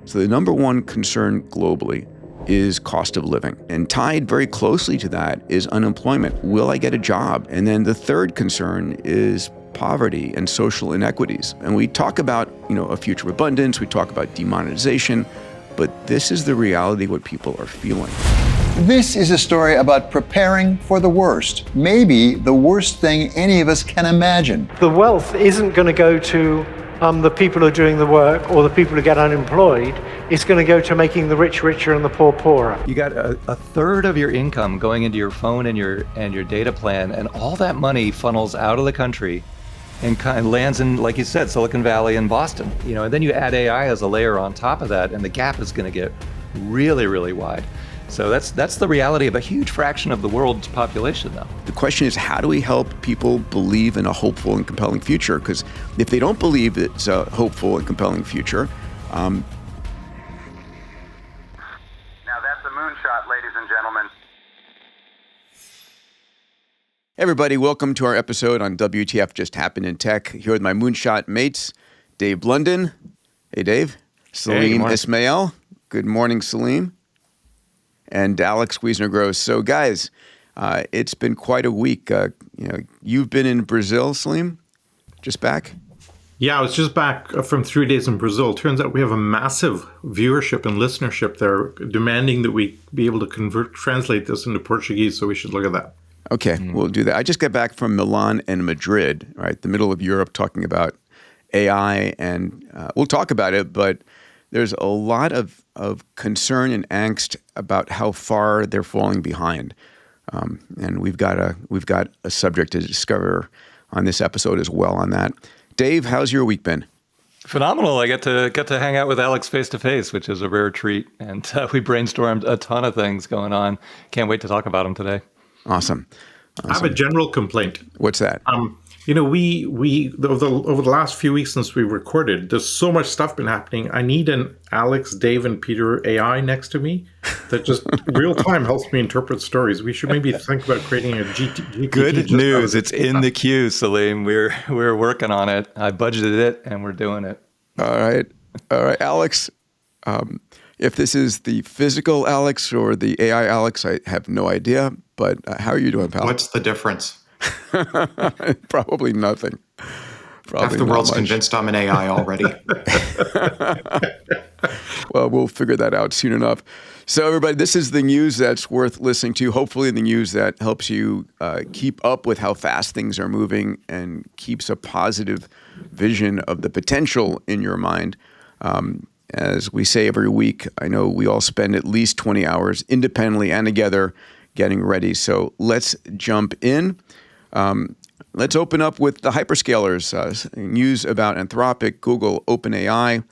So the number one concern globally is cost of living. And tied very closely to that is unemployment. Will I get a job? And then the third concern is poverty and social inequities. And we talk about, a future of abundance, we talk about demonetization, but this is the reality of what people are feeling. This is a story about preparing for the worst, maybe the worst thing any of us can imagine. The wealth isn't going to go to the people who are doing the work or the people who get unemployed. It's going to go to making the rich richer and the poor poorer. You got a third of your income going into your phone and your data plan, and all that money funnels out of the country and kind of lands in, like you said, Silicon Valley and Boston. And then you add AI as a layer on top of that, and the gap is going to get really, really wide. So that's the reality of a huge fraction of the world's population now. The question is, how do we help people believe in a hopeful and compelling future? Because if they don't believe it's a hopeful and compelling future, Now that's a moonshot, ladies and gentlemen. Hey everybody, welcome to our episode on WTF Just Happened in Tech. Here with my moonshot mates, Dave Blundin. Hey Dave. Salim Ismail. Good morning, Salim. And Alex Wissner-Gross. So guys, it's been quite a week. You've been in Brazil, Salim? Just back? Yeah, I was just back from 3 days in Brazil. Turns out we have a massive viewership and listenership there, demanding that we be able to translate this into Portuguese, so we should look at that. Okay, We'll do that. I just got back from Milan and Madrid, right, the middle of Europe, talking about AI, and we'll talk about it, but there's a lot of concern and angst about how far they're falling behind, and we've got a subject to discover on this episode as well on that. Dave, how's your week been? Phenomenal. I get to hang out with Alex face to face, which is a rare treat, and we brainstormed a ton of things going on. Can't wait to talk about them today. Awesome. I have a general complaint. What's that? We over the last few weeks since we recorded, there's so much stuff been happening. I need an Alex, Dave, and Peter AI next to me that just real time helps me interpret stories. We should maybe think about creating a GPT. Good news. It's in the queue, Salim. We're working on it. I budgeted it and we're doing it. All right, Alex. If this is the physical Alex or the AI Alex, I have no idea. But how are you doing, pal? What's the difference? Probably nothing. Half the world's convinced I'm an AI already. Well, we'll figure that out soon enough. So everybody, this is the news that's worth listening to. Hopefully the news that helps you keep up with how fast things are moving and keeps a positive vision of the potential in your mind. As we say every week, I know we all spend at least 20 hours independently and together getting ready. So let's jump in. Let's open up with the hyperscalers. News about Anthropic, Google, OpenAI,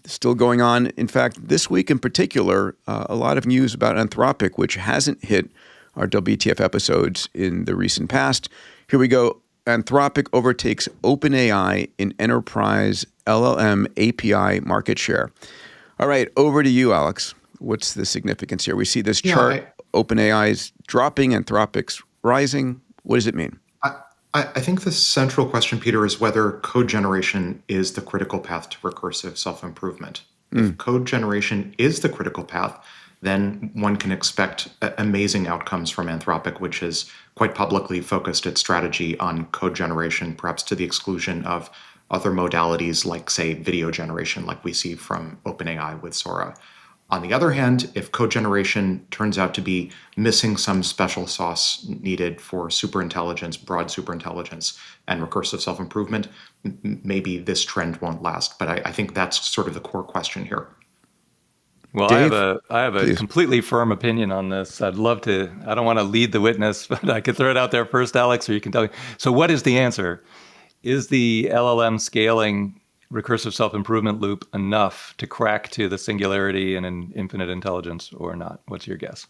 still going on. In fact, this week in particular, a lot of news about Anthropic, which hasn't hit our WTF episodes in the recent past. Here we go. Anthropic overtakes OpenAI in enterprise LLM API market share. All right, over to you, Alex. What's the significance here? We see this chart. OpenAI's dropping, Anthropic's rising. What does it mean? I think the central question, Peter, is whether code generation is the critical path to recursive self-improvement. If code generation is the critical path, then one can expect amazing outcomes from Anthropic, which has quite publicly focused its strategy on code generation, perhaps to the exclusion of other modalities like, say, video generation, like we see from OpenAI with Sora. On the other hand, if code generation turns out to be missing some special sauce needed for superintelligence, broad superintelligence, and recursive self-improvement, maybe this trend won't last. But I think that's sort of the core question here. Well, Dave, I have a completely firm opinion on this. I'd love to. I don't want to lead the witness, but I could throw it out there first, Alex, or you can tell me. So what is the answer? Is the LLM scaling recursive self-improvement loop enough to crack to the singularity and an infinite intelligence or not? What's your guess?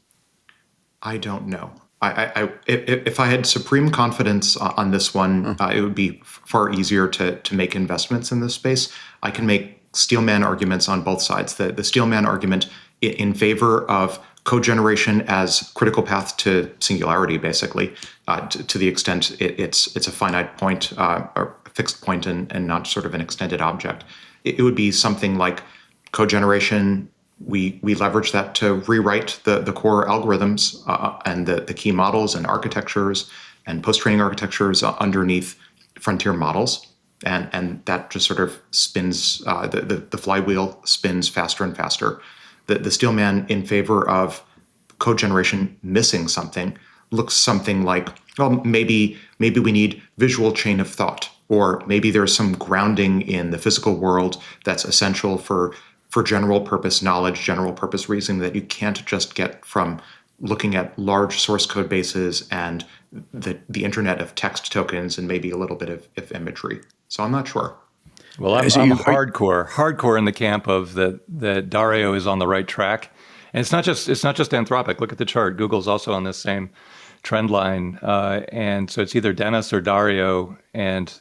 I don't know. If I had supreme confidence on this one, it would be far easier to make investments in this space. I can make steelman arguments on both sides. The steelman argument in favor of code generation as critical path to singularity, basically, to the extent it's a finite point or fixed point and not sort of an extended object. It would be something like code generation, we leverage that to rewrite the core algorithms and the key models and architectures and post-training architectures underneath frontier models. And that just sort of spins, the flywheel spins faster and faster. The steelman in favor of code generation missing something looks something like, well, maybe we need visual chain of thought, or maybe there's some grounding in the physical world that's essential for general purpose knowledge, general purpose reasoning that you can't just get from looking at large source code bases and the internet of text tokens and maybe a little bit of imagery. So I'm not sure. Well, I'm hardcore in the camp of that Dario is on the right track. And it's not just Anthropic. Look at the chart. Google's also on this same trend line. And so it's either Dennis or Dario. And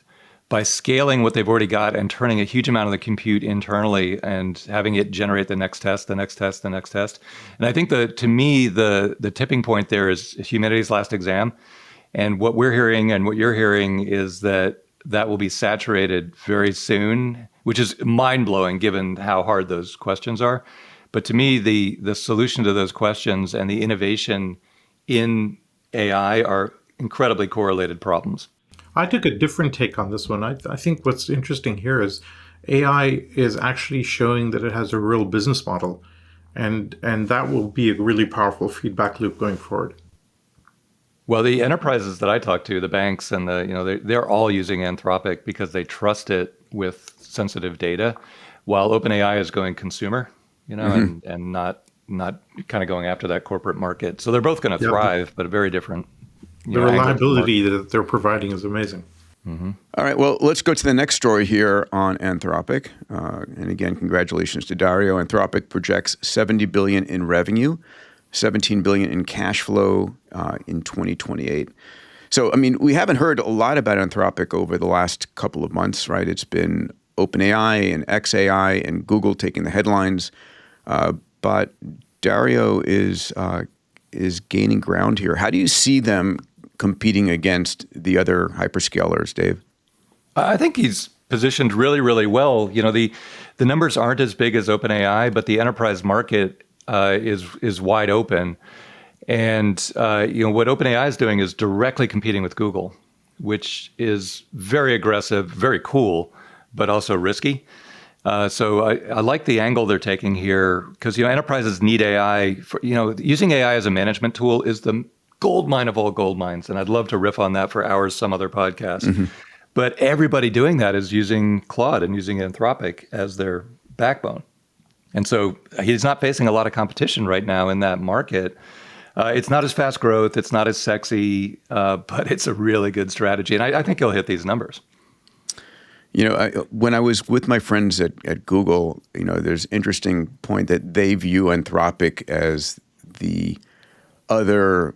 by scaling what they've already got and turning a huge amount of the compute internally and having it generate the next test, the next test, the next test. And I think to me, the tipping point there is humanity's last exam. And what we're hearing and what you're hearing is that will be saturated very soon, which is mind-blowing given how hard those questions are. But to me, the solution to those questions and the innovation in AI are incredibly correlated problems. I took a different take on this one. I think what's interesting here is AI is actually showing that it has a real business model, and that will be a really powerful feedback loop going forward. Well, the enterprises that I talk to, the banks and they're all using Anthropic because they trust it with sensitive data, while OpenAI is going consumer, and not kind of going after that corporate market. So they're both going to thrive, but a very different. The reliability that they're providing is amazing. Mm-hmm. All right, well, let's go to the next story here on Anthropic. And again, congratulations to Dario. Anthropic projects $70 billion in revenue, $17 billion in cash flow in 2028. So, I mean, we haven't heard a lot about Anthropic over the last couple of months, right? It's been OpenAI and xAI and Google taking the headlines. But Dario is gaining ground here. How do you see them competing against the other hyperscalers, Dave? I think he's positioned really, really well. The numbers aren't as big as OpenAI, but the enterprise market is wide open. And what OpenAI is doing is directly competing with Google, which is very aggressive, very cool, but also risky. So I like the angle they're taking here because enterprises need AI. Using AI as a management tool is the gold mine of all gold mines, and I'd love to riff on that for hours some other podcast. Mm-hmm. But everybody doing that is using Claude and using Anthropic as their backbone, and so he's not facing a lot of competition right now in that market. It's not as fast growth, it's not as sexy, but it's a really good strategy, and I think he'll hit these numbers. When I was with my friends at Google, there's an interesting point that they view Anthropic as the other,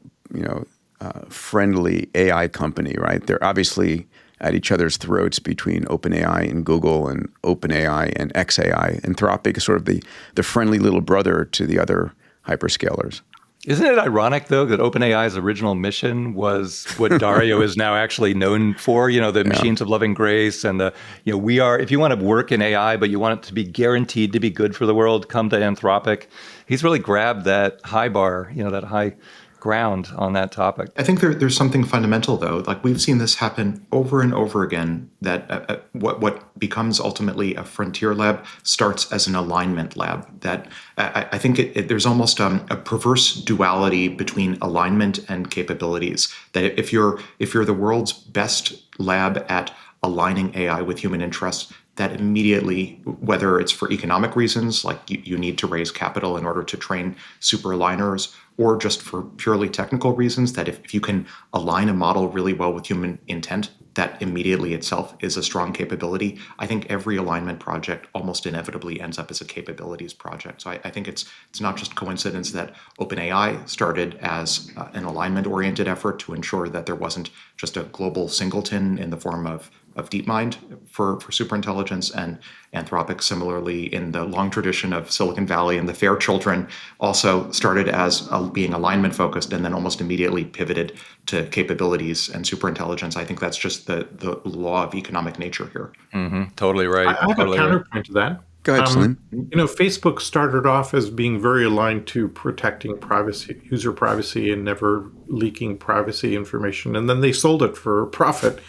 friendly AI company, right? They're obviously at each other's throats between OpenAI and Google and OpenAI and xAI. Anthropic is sort of the friendly little brother to the other hyperscalers. Isn't it ironic, though, that OpenAI's original mission was what Dario is now actually known for? The machines of loving grace and if you want to work in AI, but you want it to be guaranteed to be good for the world, come to Anthropic. He's really grabbed that high bar, that high ground on that topic. I think there's something fundamental, though. Like we've seen this happen over and over again, that what becomes ultimately a frontier lab starts as an alignment lab. That I think there's almost a perverse duality between alignment and capabilities. That if you're the world's best lab at aligning AI with human interests, that immediately, whether it's for economic reasons, like you need to raise capital in order to train super aligners, or just for purely technical reasons, that if you can align a model really well with human intent, that immediately itself is a strong capability. I think every alignment project almost inevitably ends up as a capabilities project. So I think it's not just coincidence that OpenAI started as an alignment-oriented effort to ensure that there wasn't just a global singleton in the form of DeepMind for superintelligence, and Anthropic similarly in the long tradition of Silicon Valley and the Fair children also started as being alignment focused and then almost immediately pivoted to capabilities and superintelligence. I think that's just the law of economic nature here. Mm-hmm. Totally right. I have totally a counterpoint to that. Go ahead, Salim. Facebook started off as being very aligned to protecting privacy, user privacy, and never leaking privacy information. And then they sold it for profit,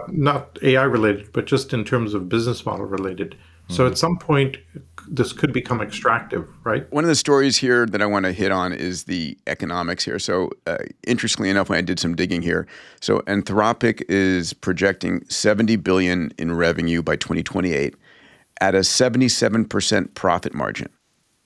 not AI related, but just in terms of business model related. So at some point, this could become extractive, right? One of the stories here that I want to hit on is the economics here. So interestingly enough, when I did some digging here, so Anthropic is projecting 70 billion in revenue by 2028 at a 77% profit margin,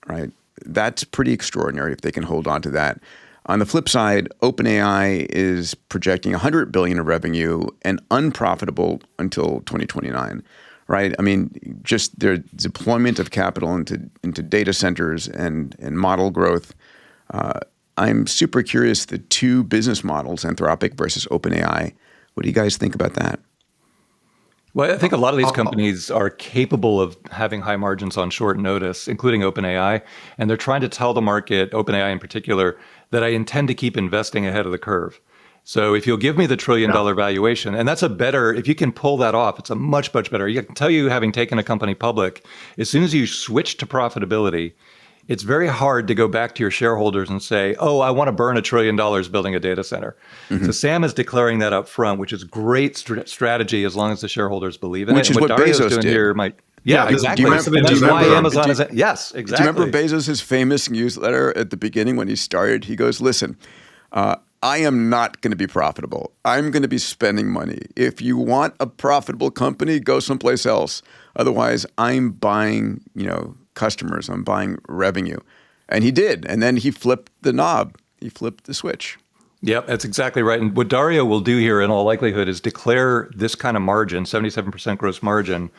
right? That's pretty extraordinary if they can hold on to that. On the flip side, OpenAI is projecting 100 billion in revenue and unprofitable until 2029. Right. I mean, just their deployment of capital into data centers and model growth. I'm super curious, the two business models, Anthropic versus OpenAI. What do you guys think about that? Well, I think a lot of these companies are capable of having high margins on short notice, including OpenAI. And they're trying to tell the market, OpenAI in particular, that I intend to keep investing ahead of the curve. So if you'll give me the $1 trillion valuation, and that's if you can pull that off, it's a much, much better. I can tell you, having taken a company public, as soon as you switch to profitability, it's very hard to go back to your shareholders and say, oh, I want to burn $1 trillion building a data center. So Sam is declaring that up front, which is great strategy as long as the shareholders believe in which it. is and what Dario's Bezos doing did. here exactly. And That's why remember- Amazon is, yes, exactly. Do you remember Bezos' famous newsletter at the beginning when he started? He goes, listen, I am not going to be profitable. I'm going to be spending money. If you want a profitable company, go someplace else. Otherwise, I'm buying, customers. I'm buying revenue. And he did. And then he flipped the knob. He flipped the switch. Yep, that's exactly right. And what Dario will do here in all likelihood is declare this kind of margin, 77% gross margin.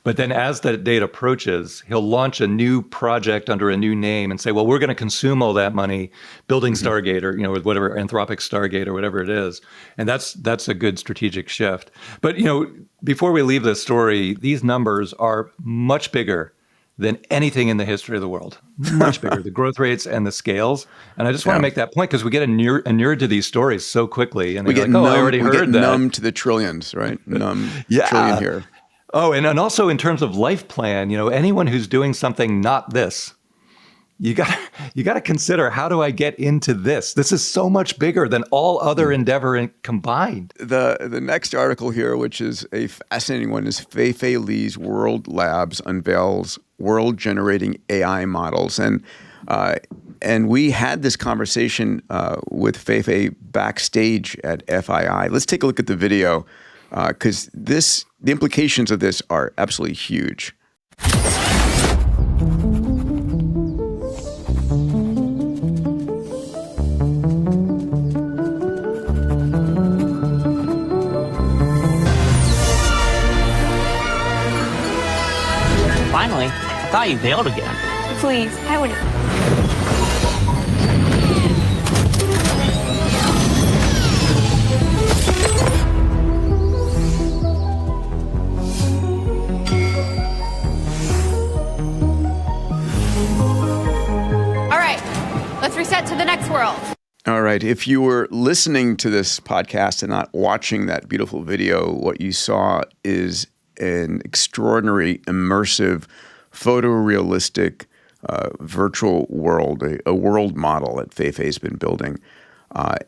But then as that date approaches, he'll launch a new project under a new name and say, well, we're going to consume all that money building Stargate or, with whatever, Anthropic Stargate or whatever it is. And that's a good strategic shift. But, before we leave this story, these numbers are much bigger than anything in the history of the world. Much bigger, the growth rates and the scales. And I just want to make that point because we get inured to these stories so quickly. And We get like, I already heard that. numb to the trillions, right? Numb trillion here. Oh, and also in terms of life plan, anyone who's doing something not this, you got to consider, how do I get into this? This is so much bigger than all other endeavor combined. The next article here, which is a fascinating one, is Fei-Fei Li's World Labs unveils world-generating AI models. And we had this conversation with Fei-Fei backstage at FII. Let's take a look at the video because the implications of this are absolutely huge. Finally, I thought you bailed again. Please, I would. All right, let's reset to the next world. All right. If you were listening to this podcast and not watching that beautiful video, what you saw is an extraordinary, immersive, photorealistic virtual world, a world model that Fei-Fei's been building.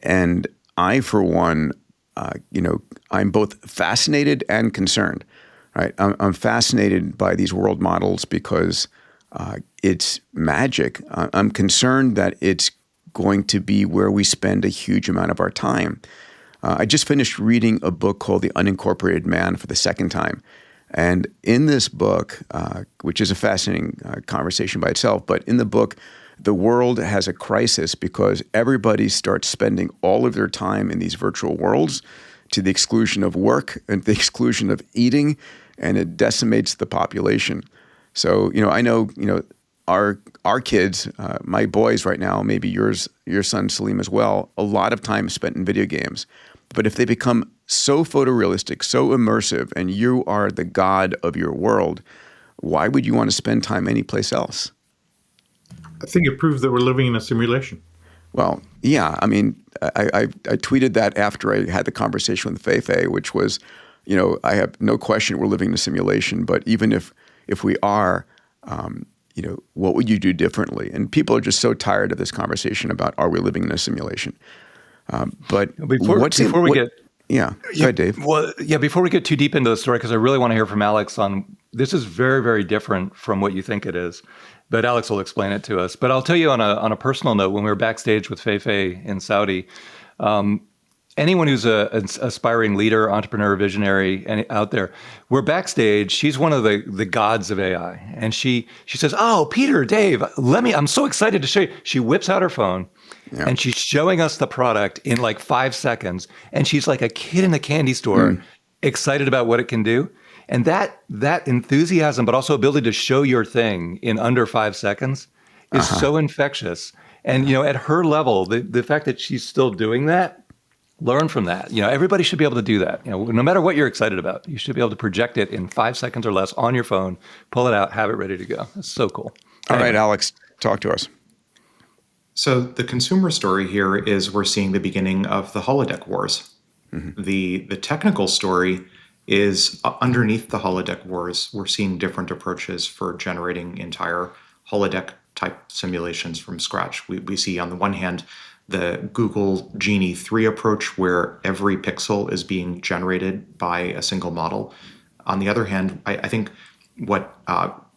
And I, for one, I'm both fascinated and concerned. Right? I'm fascinated by these world models because it's magic. I'm concerned that it's going to be where we spend a huge amount of our time. I just finished reading a book called The Unincorporated Man for the second time. And in this book, which is a fascinating conversation by itself, but in the book, the world has a crisis because everybody starts spending all of their time in these virtual worlds to the exclusion of work and the exclusion of eating, and it decimates the population. So, I know, our kids, my boys right now, maybe your son Salim as well, a lot of time spent in video games. But if they become so photorealistic, so immersive, and you are the god of your world, why would you want to spend time anyplace else? I think it proves that we're living in a simulation. Well, yeah. I mean, I tweeted that after I had the conversation with Fei-Fei, which was, I have no question we're living in a simulation. But even if we are, what would you do differently? And people are just so tired of this conversation about, are we living in a simulation? But before we get go ahead, Dave. Well, yeah, before we get too deep into the story, because I really want to hear from Alex on this is very, very different from what you think it is. But Alex will explain it to us. But I'll tell you on a personal note, when we were backstage with Fei-Fei in Saudi, anyone who's an aspiring leader, entrepreneur, visionary out there, we're backstage. She's one of the gods of AI. And she says, oh, Peter, Dave, I'm so excited to show you. She whips out her phone and she's showing us the product in like 5 seconds. And she's like a kid in a candy store, excited about what it can do. And that enthusiasm, but also ability to show your thing in under 5 seconds is so infectious. And, at her level, the fact that she's still doing that, learn from that. Everybody should be able to do that. No matter what you're excited about, you should be able to project it in 5 seconds or less on your phone, pull it out, have it ready to go. It's so cool. All right, Alex, talk to us. So the consumer story here is we're seeing the beginning of the holodeck wars. The technical story is underneath the holodeck wars. We're seeing different approaches for generating entire holodeck type simulations from scratch. We see on the one hand the Google Genie 3 approach, where every pixel is being generated by a single model. On the other hand, I think what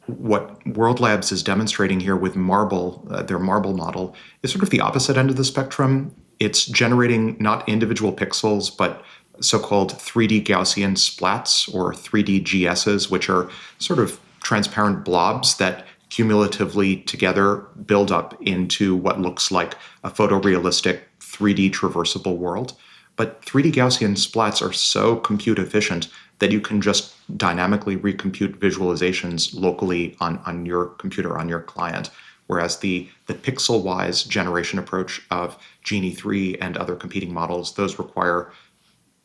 World Labs is demonstrating here with Marble, their Marble model, is sort of the opposite end of the spectrum. It's generating not individual pixels, but so-called 3D Gaussian splats, or 3D GSs, which are sort of transparent blobs that cumulatively together build up into what looks like a photorealistic 3D traversable world. But 3D Gaussian splats are so compute efficient that you can just dynamically recompute visualizations locally on your computer, on your client. Whereas the pixel-wise generation approach of Genie 3 and other competing models, those require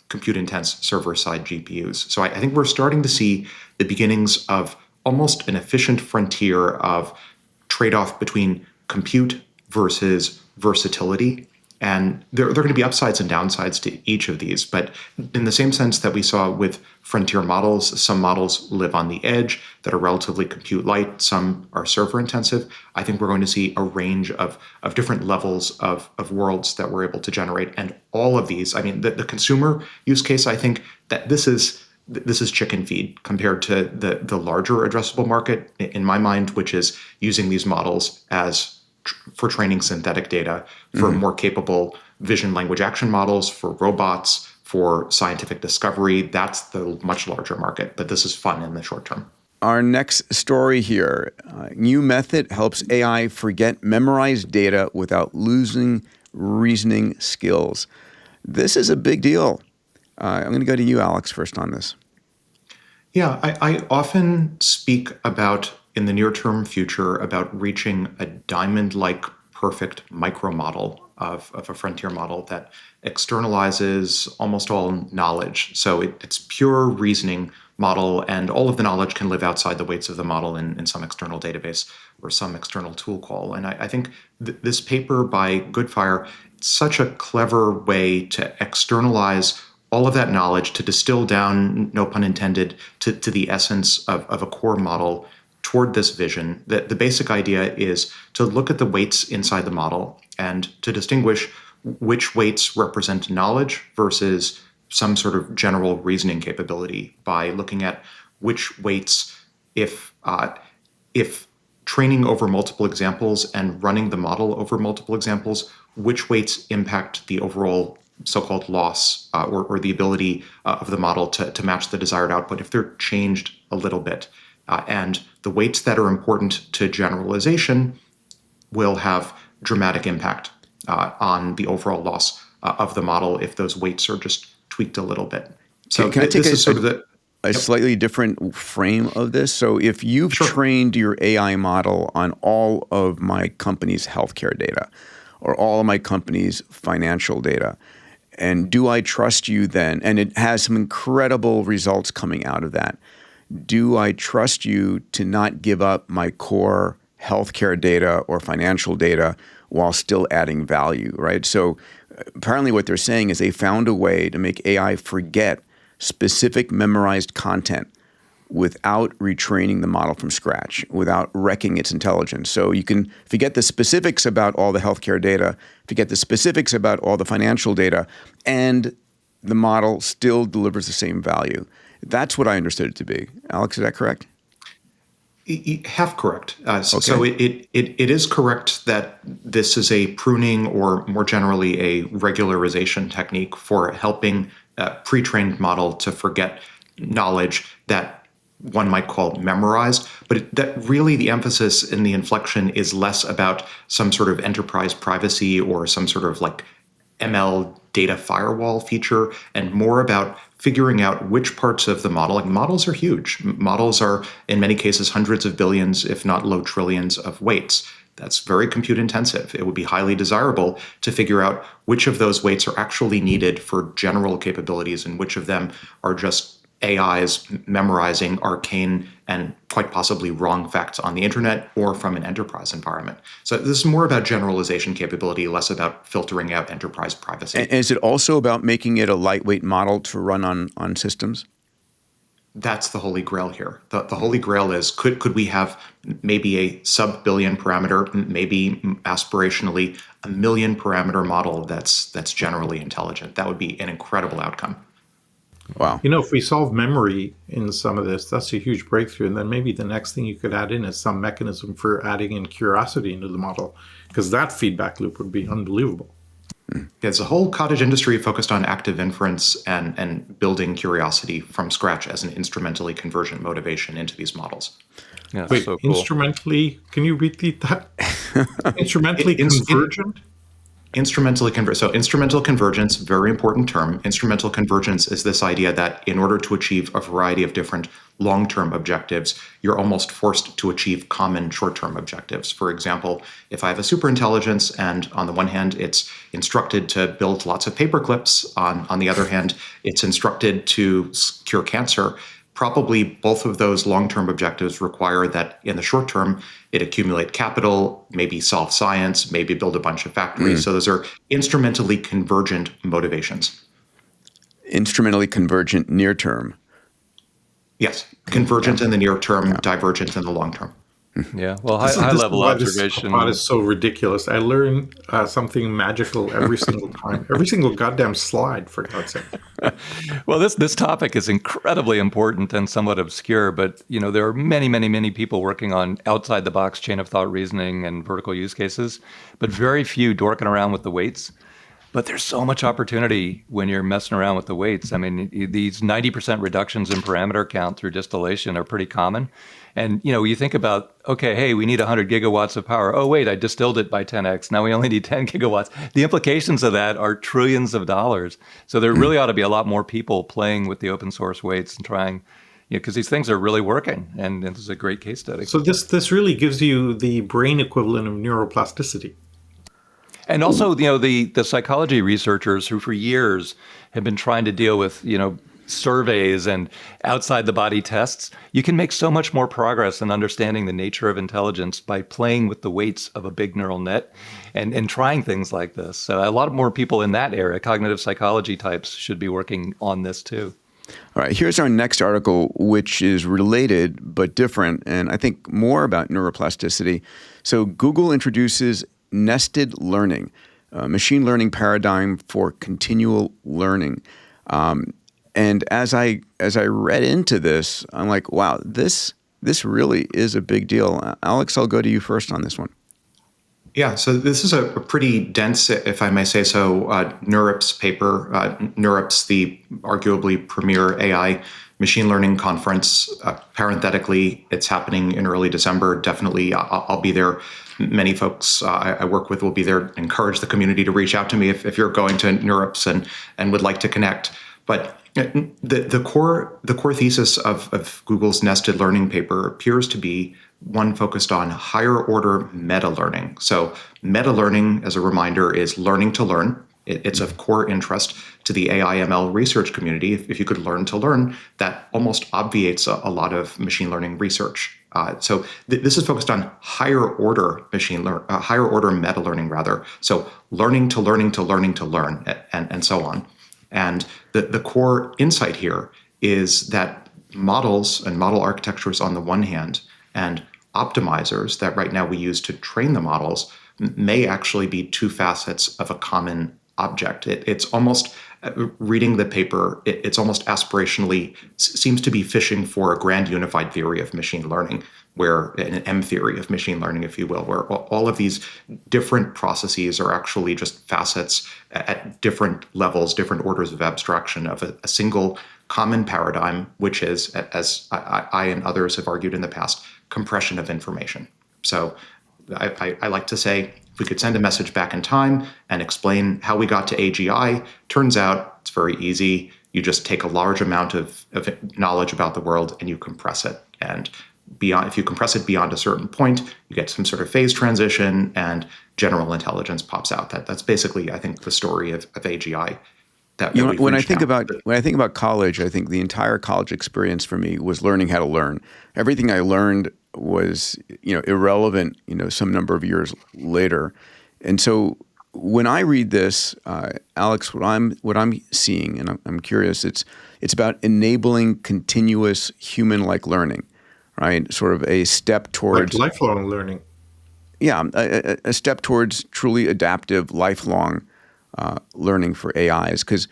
compute-intense server-side GPUs. So I think we're starting to see the beginnings of almost an efficient frontier of trade-off between compute versus versatility. And there are going to be upsides and downsides to each of these. But in the same sense that we saw with frontier models, some models live on the edge that are relatively compute light, some are server intensive. I think we're going to see a range of different levels of worlds that we're able to generate. And all of these, the consumer use case, I think that this is chicken feed compared to the larger addressable market in my mind, which is using these models for training synthetic data, for more capable vision language action models, for robots, for scientific discovery. That's the much larger market, but this is fun in the short term. Our next story here, new method helps AI forget memorized data without losing reasoning skills. This is a big deal. I'm going to go to you, Alex, first on this. Yeah, I often speak about, in the near-term future, about reaching a diamond-like perfect micro-model of a frontier model that externalizes almost all knowledge. So it's pure reasoning model, and all of the knowledge can live outside the weights of the model in some external database or some external tool call. And I think this paper by Goodfire, it's such a clever way to externalize all of that knowledge, to distill down, no pun intended, to the essence of a core model toward this vision. The basic idea is to look at the weights inside the model and to distinguish which weights represent knowledge versus some sort of general reasoning capability by looking at which weights, if training over multiple examples and running the model over multiple examples, which weights impact the overall so-called loss or the ability of the model to match the desired output if they're changed a little bit. And the weights that are important to generalization will have dramatic impact on the overall loss of the model if those weights are just tweaked a little bit. So can I take a slightly different frame of this? So if you've trained your AI model on all of my company's healthcare data or all of my company's financial data, and do I trust you then? And it has some incredible results coming out of that. Do I trust you to not give up my core healthcare data or financial data while still adding value, right? So apparently what they're saying is they found a way to make AI forget specific memorized content without retraining the model from scratch, without wrecking its intelligence. So you can forget the specifics about all the healthcare data, forget the specifics about all the financial data, and the model still delivers the same value. That's what I understood it to be. Alex, is that correct? Half correct. So it is correct that this is a pruning, or more generally a regularization technique for helping a pre-trained model to forget knowledge that one might call memorized. But that really the emphasis in the inflection is less about some sort of enterprise privacy or some sort of like ML data firewall feature, and more about figuring out which parts of the model. Like, models are huge. Models are, in many cases, hundreds of billions, if not low trillions of weights. That's very compute intensive. It would be highly desirable to figure out which of those weights are actually needed for general capabilities and which of them are just AIs memorizing arcane and quite possibly wrong facts on the internet or from an enterprise environment. So this is more about generalization capability, less about filtering out enterprise privacy. And is it also about making it a lightweight model to run on systems? That's the holy grail here. The holy grail is, could we have maybe a sub-billion parameter, maybe aspirationally a million parameter model that's generally intelligent? That would be an incredible outcome. Wow. If we solve memory in some of this, that's a huge breakthrough. And then maybe the next thing you could add in is some mechanism for adding in curiosity into the model, because that feedback loop would be unbelievable. There's a whole cottage industry focused on active inference and building curiosity from scratch as an instrumentally convergent motivation into these models. Yeah, Wait, so cool. instrumentally, can you repeat that? Instrumentally convergent? So instrumental convergence, very important term. Instrumental convergence is this idea that in order to achieve a variety of different long-term objectives, you're almost forced to achieve common short-term objectives. For example, if I have a superintelligence and on the one hand, it's instructed to build lots of paperclips, on the other hand, it's instructed to cure cancer, probably both of those long-term objectives require that in the short term, it accumulate capital, maybe solve science, maybe build a bunch of factories. So those are instrumentally convergent motivations. Instrumentally convergent near term. Yes, convergent in the near term, divergent in the long term. Yeah, well, high-level observation. This is so ridiculous. I learn something magical every single time. Every single goddamn slide, for God's sake. Well, this topic is incredibly important and somewhat obscure, but there are many people working on outside-the-box chain of thought reasoning and vertical use cases, but very few dorking around with the weights. But there's so much opportunity when you're messing around with the weights. I mean, these 90% reductions in parameter count through distillation are pretty common. And, you think about, okay, hey, we need 100 gigawatts of power. Oh, wait, I distilled it by 10x. Now we only need 10 gigawatts. The implications of that are trillions of dollars. So there really ought to be a lot more people playing with the open source weights and trying, because these things are really working. And this is a great case study. So this really gives you the brain equivalent of neuroplasticity. And also, the psychology researchers who for years have been trying to deal with, surveys and outside the body tests, you can make so much more progress in understanding the nature of intelligence by playing with the weights of a big neural net and trying things like this. So a lot more people in that area, cognitive psychology types, should be working on this too. All right, here's our next article, which is related but different, and I think more about neuroplasticity. So Google introduces nested learning, a machine learning paradigm for continual learning. And as I read into this, I'm like, wow, this really is a big deal. Alex, I'll go to you first on this one. Yeah, so this is a pretty dense, if I may say so, NeurIPS paper. NeurIPS, the arguably premier AI machine learning conference. Parenthetically, it's happening in early December. Definitely, I'll be there. Many folks I work with will be there. Encourage the community to reach out to me if you're going to NeurIPS and would like to connect. But the core thesis of Google's nested learning paper appears to be one focused on higher order meta learning. So meta learning, as a reminder, is learning to learn. It's of core interest to the AI/ML research community. If you could learn to learn, that almost obviates a lot of machine learning research. So this is focused on higher order meta learning rather. So learning to learning to learning to learn, and so on. And the core insight here is that models and model architectures on the one hand, and optimizers that right now we use to train the models may actually be two facets of a common object. It's almost, reading the paper, it's almost aspirationally seems to be fishing for a grand unified theory of machine learning, where an M theory of machine learning, if you will, where all of these different processes are actually just facets at different levels, different orders of abstraction of a single common paradigm, which is, as I and others have argued in the past, compression of information. So I like to say, if we could send a message back in time and explain how we got to AGI, turns out it's very easy. You just take a large amount of knowledge about the world and you compress it. And if you compress it beyond a certain point, you get some sort of phase transition and general intelligence pops out. That's basically, I think, the story of AGI. When I think about college, I think the entire college experience for me was learning how to learn. Everything I learned was, irrelevant, some number of years later. And so when I read this, Alex, what I'm seeing, and I'm curious, it's about enabling continuous human-like learning, right? Sort of a step towards lifelong learning. Yeah, a step towards truly adaptive, lifelong learning for AIs. Because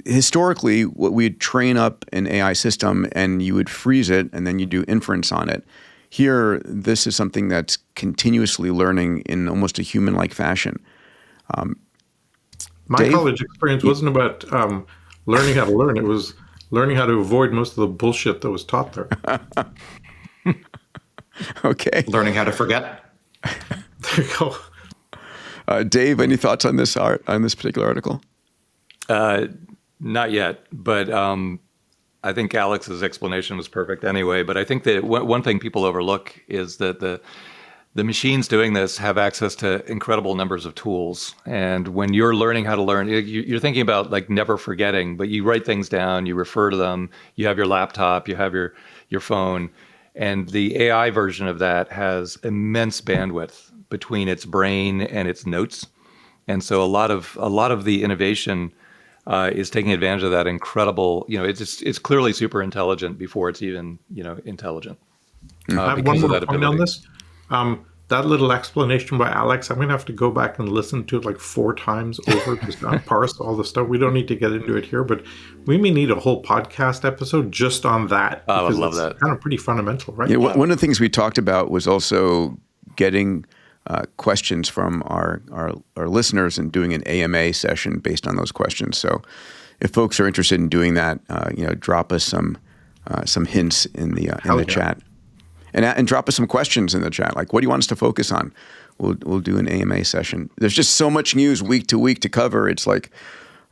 historically, what we'd train up an AI system and you would freeze it and then you do inference on it. Here, this is something that's continuously learning in almost a human-like fashion. My Dave? college experience wasn't about learning how to learn. It was learning how to avoid most of the bullshit that was taught there. Okay. Learning how to forget. There you go. Dave, any thoughts on this particular article? Not yet, but I think Alex's explanation was perfect anyway. But I think that one thing people overlook is that the machines doing this have access to incredible numbers of tools. And when you're learning how to learn, you're thinking about like never forgetting, but you write things down, you refer to them, you have your laptop, you have your phone. And the AI version of that has immense bandwidth between its brain and its notes. And so a lot of the innovation is taking advantage of that incredible, it's clearly super intelligent before it's even, intelligent. I have one more point on this. That little explanation by Alex, I'm going to have to go back and listen to it like 4 times over to parse all the stuff. We don't need to get into it here, but we may need a whole podcast episode just on that. I would love that. Kind of pretty fundamental, right? Yeah, one of the things we talked about was also getting questions from our listeners and doing an AMA session based on those questions. So if folks are interested in doing that, drop us some hints in the chat. And drop us some questions in the chat. Like, what do you want us to focus on? We'll do an AMA session. There's just so much news week to week to cover. It's like,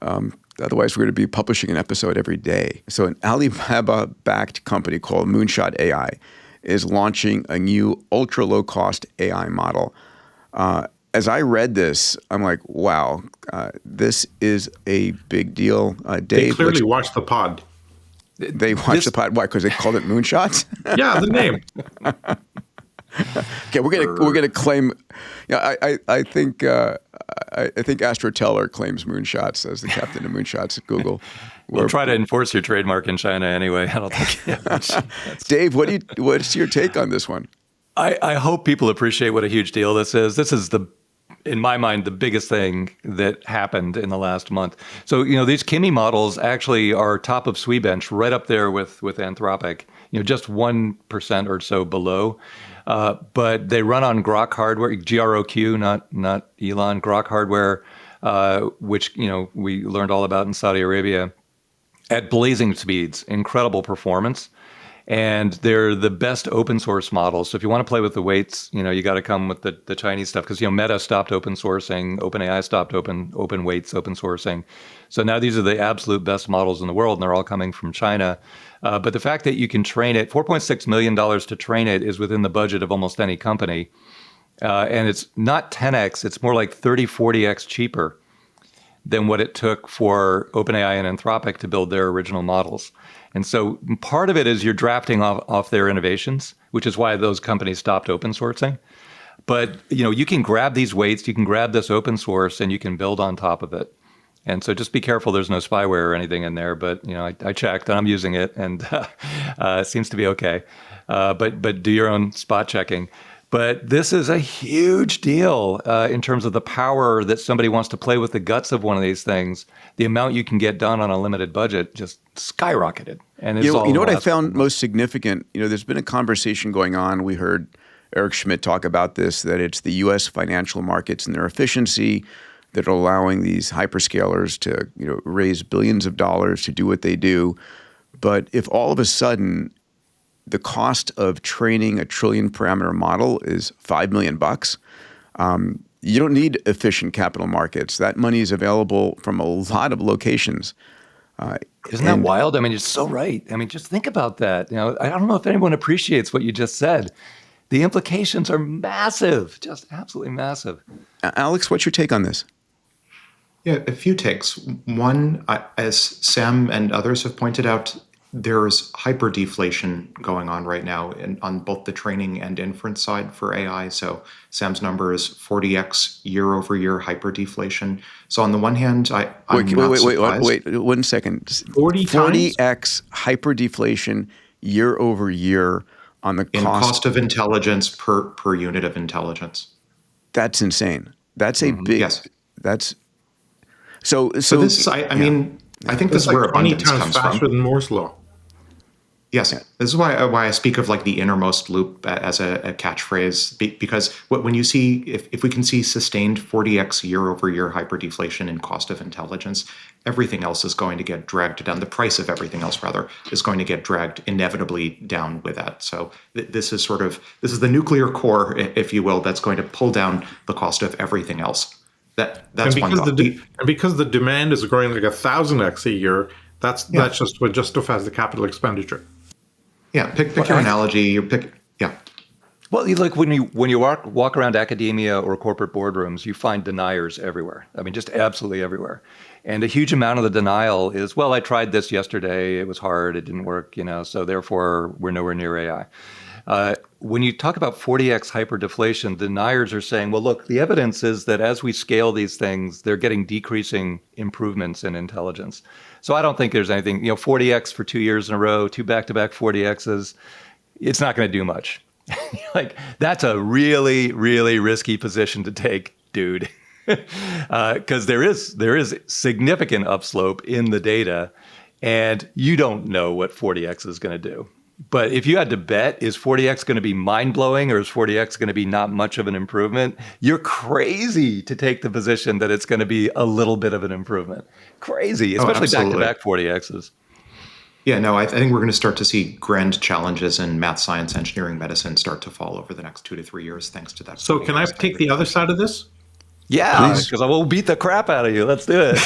otherwise we're going to be publishing an episode every day. So an Alibaba-backed company called Moonshot AI is launching a new ultra low-cost AI model. As I read this, I'm like, wow, this is a big deal. Dave, they clearly watched the pod. They watched the pod. Why? Because they called it Moonshots? Yeah, the name. Okay, we're gonna claim. Yeah, I think Astro Teller claims Moonshots as the captain of Moonshots at Google. We'll try to enforce your trademark in China anyway. I don't think. Dave, what's your take on this one? I hope people appreciate what a huge deal this is. This is in my mind, the biggest thing that happened in the last month. So, these Kimi models actually are top of SWE-bench, right up there with Anthropic, just 1% or so below. But they run on Grok hardware, GROQ, not Elon, Grok hardware, which, we learned all about in Saudi Arabia, at blazing speeds, incredible performance. And they're the best open source models. So if you want to play with the weights, you got to come with the Chinese stuff because Meta stopped open sourcing, OpenAI stopped open weights open sourcing. So now these are the absolute best models in the world, and they're all coming from China. But the fact that you can train it, $4.6 million to train it is within the budget of almost any company. And it's not 10x, it's more like 30, 40x cheaper than what it took for OpenAI and Anthropic to build their original models. And so part of it is you're drafting off their innovations, which is why those companies stopped open sourcing. But you can grab these weights, you can grab this open source, and you can build on top of it. And so just be careful there's no spyware or anything in there. But, I checked and I'm using it, and it seems to be okay. But do your own spot checking. But this is a huge deal in terms of the power that somebody wants to play with the guts of one of these things. The amount you can get done on a limited budget just skyrocketed. And it's you know what I found most significant? There's been a conversation going on. We heard Eric Schmidt talk about this, that it's the U.S. financial markets and their efficiency that are allowing these hyperscalers to raise billions of dollars to do what they do. But if all of a sudden the cost of training a trillion parameter model is $5 million, you don't need efficient capital markets. That money is available from a lot of locations. Isn't that wild? I mean, you're so right. I mean, just think about that. I don't know if anyone appreciates what you just said. The implications are massive, just absolutely massive. Alex, what's your take on this? Yeah, a few takes. One, as Sam and others have pointed out, there's hyper-deflation going on right now on both the training and inference side for AI. So Sam's number is 40x year-over-year hyper-deflation. So on the one hand, I'm not surprised. Wait, 1 second. 40x hyper-deflation year-over-year on the cost of intelligence per unit of intelligence. That's insane. That's a big. Yes. That's so. This is. I mean, I think this is where abundance 20 times comes faster from. than Moore's law. Yes, this is why I speak of like the innermost loop as a catchphrase, because when you see, if we can see sustained 40x year-over-year hyperdeflation in cost of intelligence, everything else is going to get dragged down. The price of everything else, rather, is going to get dragged inevitably down with that. So this is the nuclear core, if you will, that's going to pull down the cost of everything else. That's one thought. And because the demand is growing like 1,000x a year, that's just what justifies the capital expenditure. Yeah, pick your analogy. Well, like when you walk around academia or corporate boardrooms, you find deniers everywhere. I mean, just absolutely everywhere. And a huge amount of the denial is, well, I tried this yesterday. It was hard. It didn't work. So therefore, we're nowhere near AI. When you talk about 40x hyperdeflation, deniers are saying, well, look, the evidence is that as we scale these things, they're getting decreasing improvements in intelligence. So I don't think there's anything, 40x for 2 years in a row, 2 back-to-back 40x's, it's not going to do much. Like, that's a really, really risky position to take, dude. Because there is significant upslope in the data, and you don't know what 40x is going to do. But if you had to bet, is 40x going to be mind-blowing or is 40x going to be not much of an improvement? You're crazy to take the position that it's going to be a little bit of an improvement. Crazy, especially back-to-back 40x's. Yeah, no, I think we're going to start to see grand challenges in math, science, engineering, medicine start to fall over the next 2 to 3 years thanks to that. So can I take the other side of this? Yeah, because I will beat the crap out of you. Let's do it.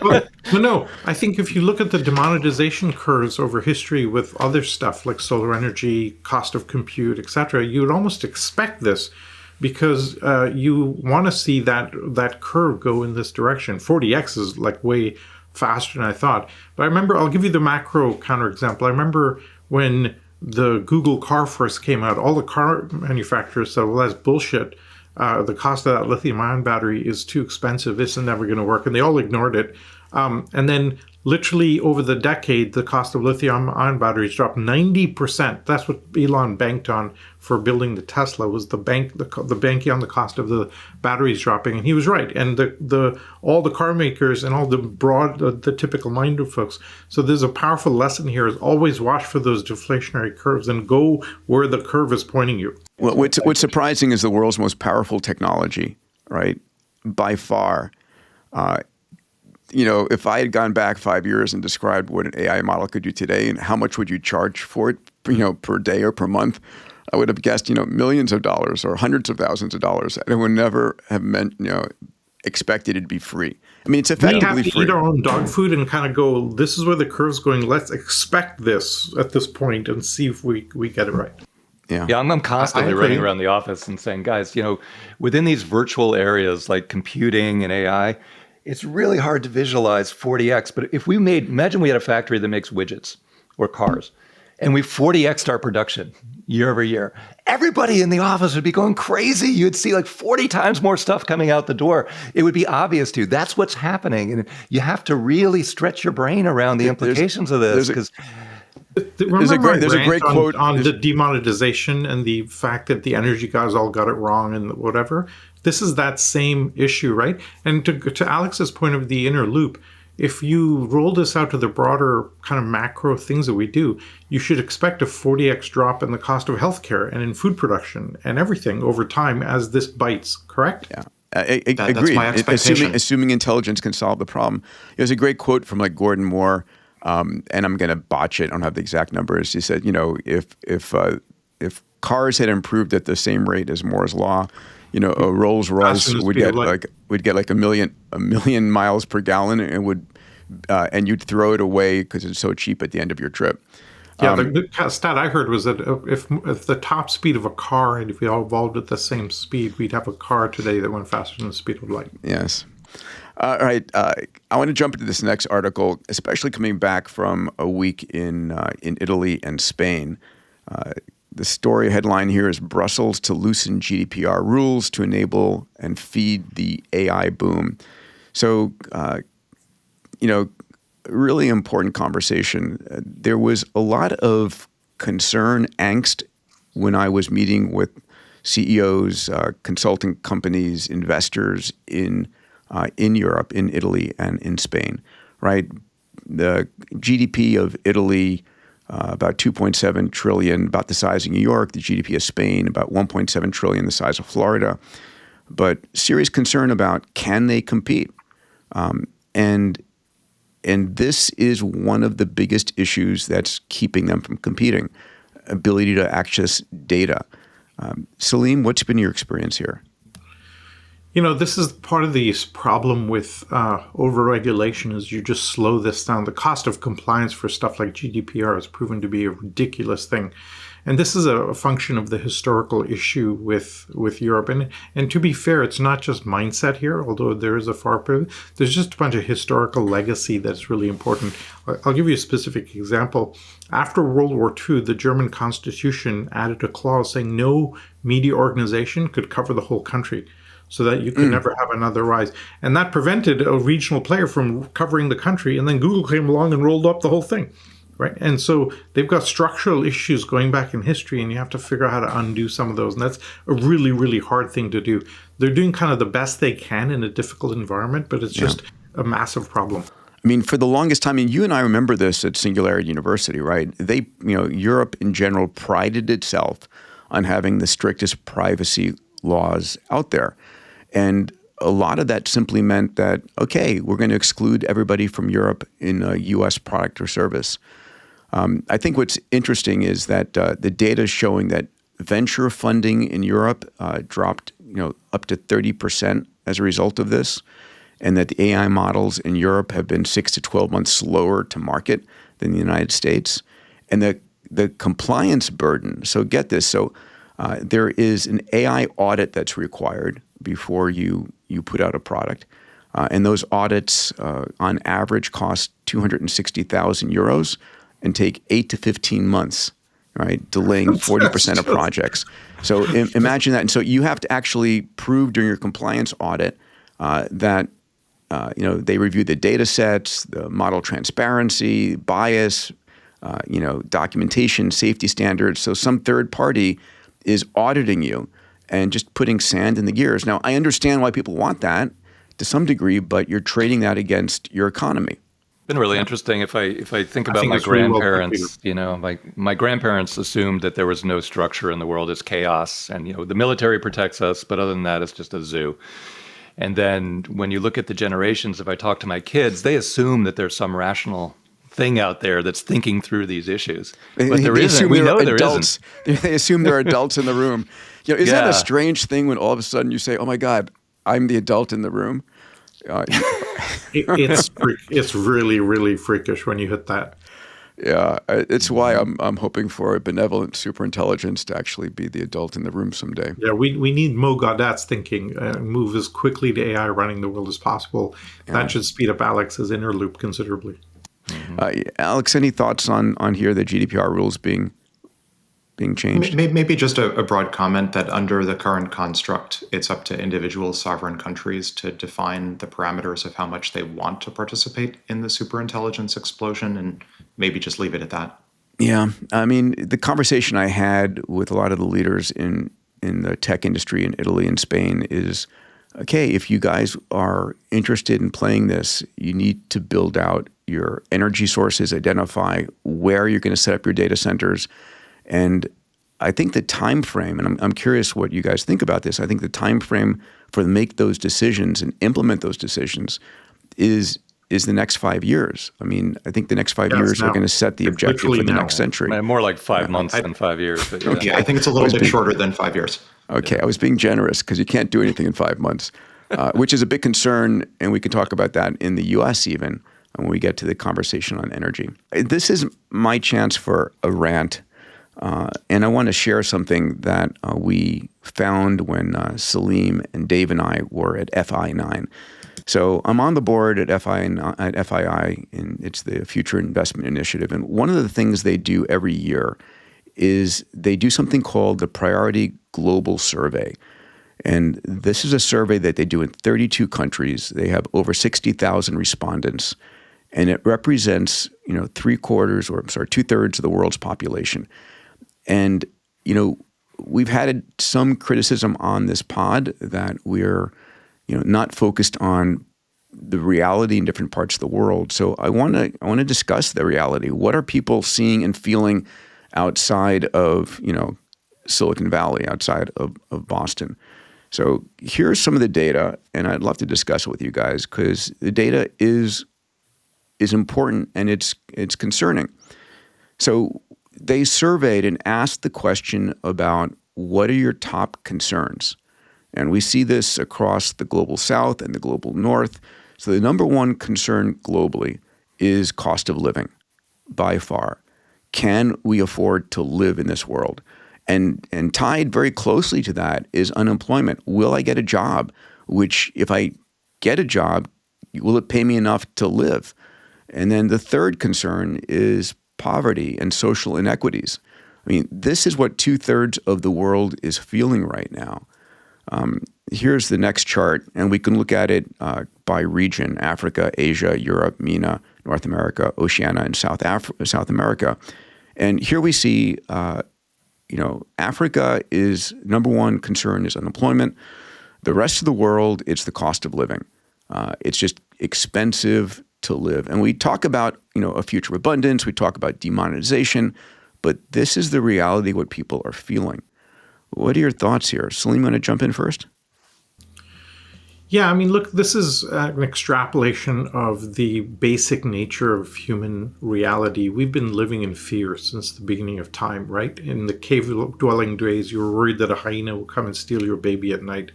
But no, I think if you look at the demonetization curves over history with other stuff like solar energy, cost of compute, etc., you would almost expect this because you want to see that curve go in this direction. 40x is like way faster than I thought. But I remember, I'll give you the macro counterexample. I remember when the Google car first came out, all the car manufacturers said, well, that's bullshit. The cost of that lithium-ion battery is too expensive. It's never going to work. And they all ignored it. And then literally over the decade, the cost of lithium-ion batteries dropped 90%. That's what Elon banked on for building the Tesla, was the banking on the cost of the batteries dropping. And he was right. And all the car makers and all the typical minded folks. So there's a powerful lesson here, is always watch for those deflationary curves and go where the curve is pointing you. Well, what's surprising is the world's most powerful technology, right? By far. If I had gone back 5 years and described what an AI model could do today and how much would you charge for it, per day or per month, I would have guessed, millions of dollars or hundreds of thousands of dollars. And it would never have meant, expected it to be free. I mean, it's effectively free. We have to eat our own dog food and kind of go, this is where the curve's going. Let's expect this at this point and see if we get it right. Yeah, I'm constantly running around the office and saying, guys, within these virtual areas like computing and AI, it's really hard to visualize 40x. But if imagine we had a factory that makes widgets or cars, and we 40x'd our production year over year, everybody in the office would be going crazy. You'd see like 40 times more stuff coming out the door. It would be obvious to you. That's what's happening. And you have to really stretch your brain around the implications of this, because there's a great quote on the demonetization and the fact that the energy guys all got it wrong and whatever. This is that same issue, right? And to Alex's point of the inner loop, if you roll this out to the broader kind of macro things that we do, you should expect a 40x drop in the cost of healthcare and in food production and everything over time as this bites, correct? Yeah. Agreed. That's my expectation. Assuming intelligence can solve the problem. There's a great quote from like Gordon Moore, and I'm going to botch it. I don't have the exact numbers. He said, if cars had improved at the same rate as Moore's law, a Rolls Royce would get like a million miles per gallon, and you'd throw it away because it's so cheap at the end of your trip. Yeah, the stat I heard was that if the top speed of a car, and if we all evolved at the same speed, we'd have a car today that went faster than the speed of light. Yes. All right. I want to jump into this next article, especially coming back from a week in Italy and Spain. The story headline here is Brussels to loosen GDPR rules to enable and feed the AI boom. So, really important conversation. There was a lot of concern, angst when I was meeting with CEOs, consulting companies, investors in Europe, in Italy, and in Spain, right? The GDP of Italy, about 2.7 trillion, about the size of New York. The GDP of Spain, about 1.7 trillion, the size of Florida. But serious concern about, can they compete? And this is one of the biggest issues that's keeping them from competing, ability to access data. Salim, what's been your experience here? This is part of the problem with overregulation is you just slow this down. The cost of compliance for stuff like GDPR has proven to be a ridiculous thing. And this is a function of the historical issue with Europe. And to be fair, it's not just mindset here, although there is a far part. There's just a bunch of historical legacy that's really important. I'll give you a specific example. After World War II, the German Constitution added a clause saying no media organization could cover the whole country, so that you could never have another rise. And that prevented a regional player from covering the country. And then Google came along and rolled up the whole thing, right? And so they've got structural issues going back in history, and you have to figure out how to undo some of those. And that's a really, really hard thing to do. They're doing kind of the best they can in a difficult environment, but it's just a massive problem. I mean, for the longest time, you and I remember this at Singularity University, right? Europe in general prided itself on having the strictest privacy laws out there. And a lot of that simply meant that, okay, we're going to exclude everybody from Europe in a U.S. product or service. I think what's interesting is that the data is showing that venture funding in Europe dropped, up to 30% as a result of this, and that the AI models in Europe have been 6 to 12 months slower to market than the United States. And the compliance burden, so get this, there is an AI audit that's required before you put out a product. And those audits, on average, cost 260,000 euros and take 8 to 15 months, right? Delaying 40% of projects. So imagine that. And so you have to actually prove during your compliance audit that they review the data sets, the model transparency, bias, documentation, safety standards. So some third party is auditing you and just putting sand in the gears. Now, I understand why people want that to some degree, but you're trading that against your economy. Been really interesting. If I think about my grandparents, my grandparents assumed that there was no structure in the world. It's chaos, and the military protects us, but other than that, it's just a zoo. And then when you look at the generations, if I talk to my kids, they assume that there's some rational thing out there that's thinking through these issues. But there isn't. We know there isn't. They assume there are adults in the room. Is that a strange thing when all of a sudden you say, "Oh my God, I'm the adult in the room"? It's really, really freakish when you hit that. Yeah, it's why I'm hoping for a benevolent superintelligence to actually be the adult in the room someday. Yeah, we need Mo Gaudet's thinking, move as quickly to AI running the world as possible. Yeah. That should speed up Alex's inner loop considerably. Mm-hmm. Alex, any thoughts on here, the GDPR rules being changed? Maybe just a broad comment that under the current construct, it's up to individual sovereign countries to define the parameters of how much they want to participate in the superintelligence explosion, and maybe just leave it at that. Yeah. I mean, the conversation I had with a lot of the leaders in the tech industry in Italy and Spain is, okay, if you guys are interested in playing this, you need to build out your energy sources, identify where you're going to set up your data centers. And I think the time frame, and I'm curious what you guys think about this, I think the time frame for make those decisions and implement those decisions is the next 5 years. I mean, I think the next 5 years are going to set the objective for the next century. More like 5 months than 5 years. But yeah, I think it's a little bit shorter than 5 years. Okay, I was being generous because you can't do anything in 5 months, which is a big concern, and we can talk about that in the U.S. even when we get to the conversation on energy. This is my chance for a rant. And I want to share something that we found when Salim and Dave and I were at FI9. So I'm on the board at FII, and it's the Future Investment Initiative. And one of the things they do every year is they do something called the Priority Global Survey. And this is a survey that they do in 32 countries. They have over 60,000 respondents. And it represents, 2/3 of the world's population. And, we've had some criticism on this pod that we're, not focused on the reality in different parts of the world. So I want to discuss the reality. What are people seeing and feeling outside of, Silicon Valley, outside of Boston? So here's some of the data, and I'd love to discuss it with you guys because the data is important and it's concerning. So they surveyed and asked the question about what are your top concerns? And we see this across the global south and the global north. So the number one concern globally is cost of living by far. Can we afford to live in this world? And tied very closely to that is unemployment. Will I get a job? Which if I get a job, will it pay me enough to live? And then the third concern is poverty and social inequities. I mean, this is what 2/3 of the world is feeling right now. Here's the next chart, and we can look at it by region: Africa, Asia, Europe, MENA, North America, Oceania, and South America. And here we see, Africa is number one concern is unemployment. The rest of the world, it's the cost of living. It's just expensive to live. And we talk about, a future of abundance. We talk about demonetization, but this is the reality, what people are feeling. What are your thoughts here? Salim, you want to jump in first? Yeah, I mean, look, this is an extrapolation of the basic nature of human reality. We've been living in fear since the beginning of time, right? In the cave-dwelling days, you were worried that a hyena will come and steal your baby at night.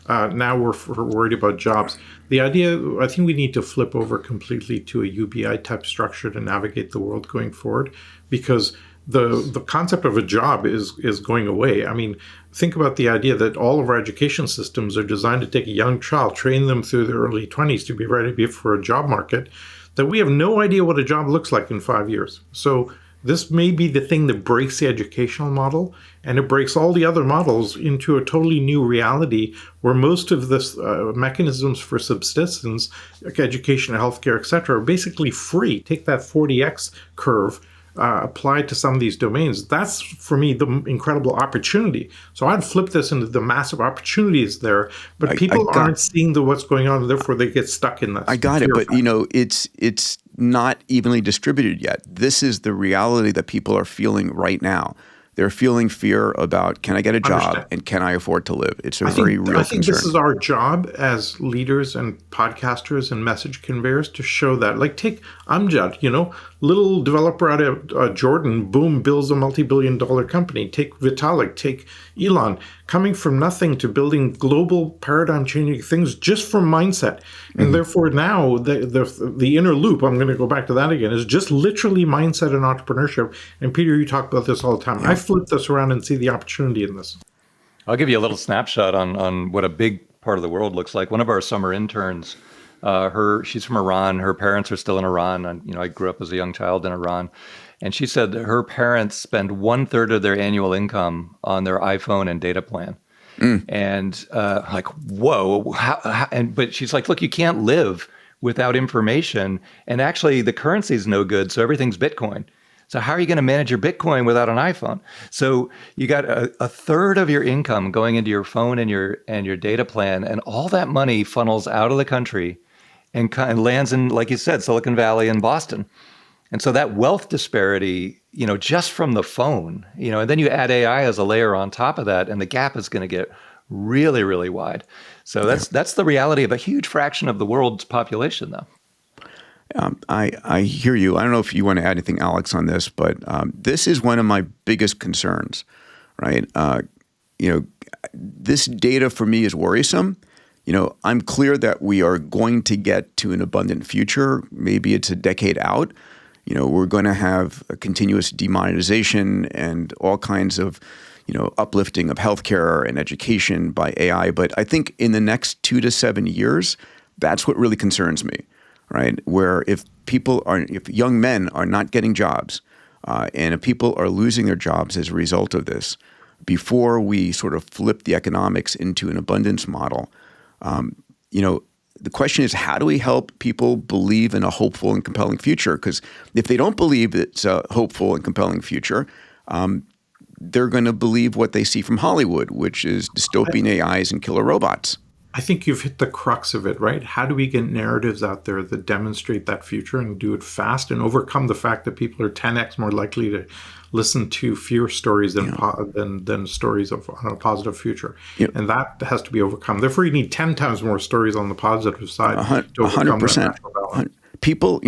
Now we're worried about jobs. The idea, I think we need to flip over completely to a UBI type structure to navigate the world going forward, because the concept of a job is going away. I mean, think about the idea that all of our education systems are designed to take a young child, train them through their early 20s to be ready for a job market, that we have no idea what a job looks like in 5 years. So this may be the thing that breaks the educational model, and it breaks all the other models into a totally new reality where most of the mechanisms for subsistence, like education, healthcare, et cetera, are basically free. Take that 40x curve, applied to some of these domains. That's, for me, the incredible opportunity. So I'd flip this into the massive opportunities there, but people aren't seeing what's going on, and therefore they get stuck in that. I got it, but it's not evenly distributed yet. This is the reality that people are feeling right now. They're feeling fear about, can I get a job and can I afford to live? It's a very real concern. I think this is our job as leaders and podcasters and message conveyors to show that. Like, take Amjad, little developer out of Jordan, boom, builds a multi-billion-dollar company. Take Vitalik, take Elon, coming from nothing to building global paradigm-changing things just from mindset. And therefore now the inner loop, I'm going to go back to that again, is just literally mindset and entrepreneurship. And Peter, you talk about this all the time. I flip this around and see the opportunity in this. I'll give you a little snapshot on what a big part of the world looks like. One of our summer interns She's from Iran. Her parents are still in Iran. And, I grew up as a young child in Iran. And she said that her parents spend 1/3 of their annual income on their iPhone and data plan. And like, whoa. But she's like, look, you can't live without information. And actually, the currency is no good. So everything's Bitcoin. So how are you going to manage your Bitcoin without an iPhone? So you got a third of your income going into your phone and your data plan. And all that money funnels out of the country and lands in, like you said, Silicon Valley and Boston. And so that wealth disparity, just from the phone, and then you add AI as a layer on top of that, and the gap is going to get really, really wide. So that's the reality of a huge fraction of the world's population, though. I hear you. I don't know if you want to add anything, Alex, on this, but this is one of my biggest concerns, right? This data for me is worrisome. I'm clear that we are going to get to an abundant future. Maybe it's a decade out. We're going to have a continuous demonetization and all kinds of, uplifting of healthcare and education by AI. But I think in the next 2 to 7 years, that's what really concerns me, right? Where if young men are not getting jobs, and if people are losing their jobs as a result of this, before we sort of flip the economics into an abundance model, the question is, how do we help people believe in a hopeful and compelling future? Because if they don't believe it's a hopeful and compelling future, they're going to believe what they see from Hollywood, which is dystopian AIs and killer robots. I think you've hit the crux of it, right? How do we get narratives out there that demonstrate that future and do it fast and overcome the fact that people are 10x more likely to listen to fewer stories than stories of on a positive future? Yep. And that has to be overcome. Therefore, you need 10 times more stories on the positive side to overcome 100%. That natural balance. People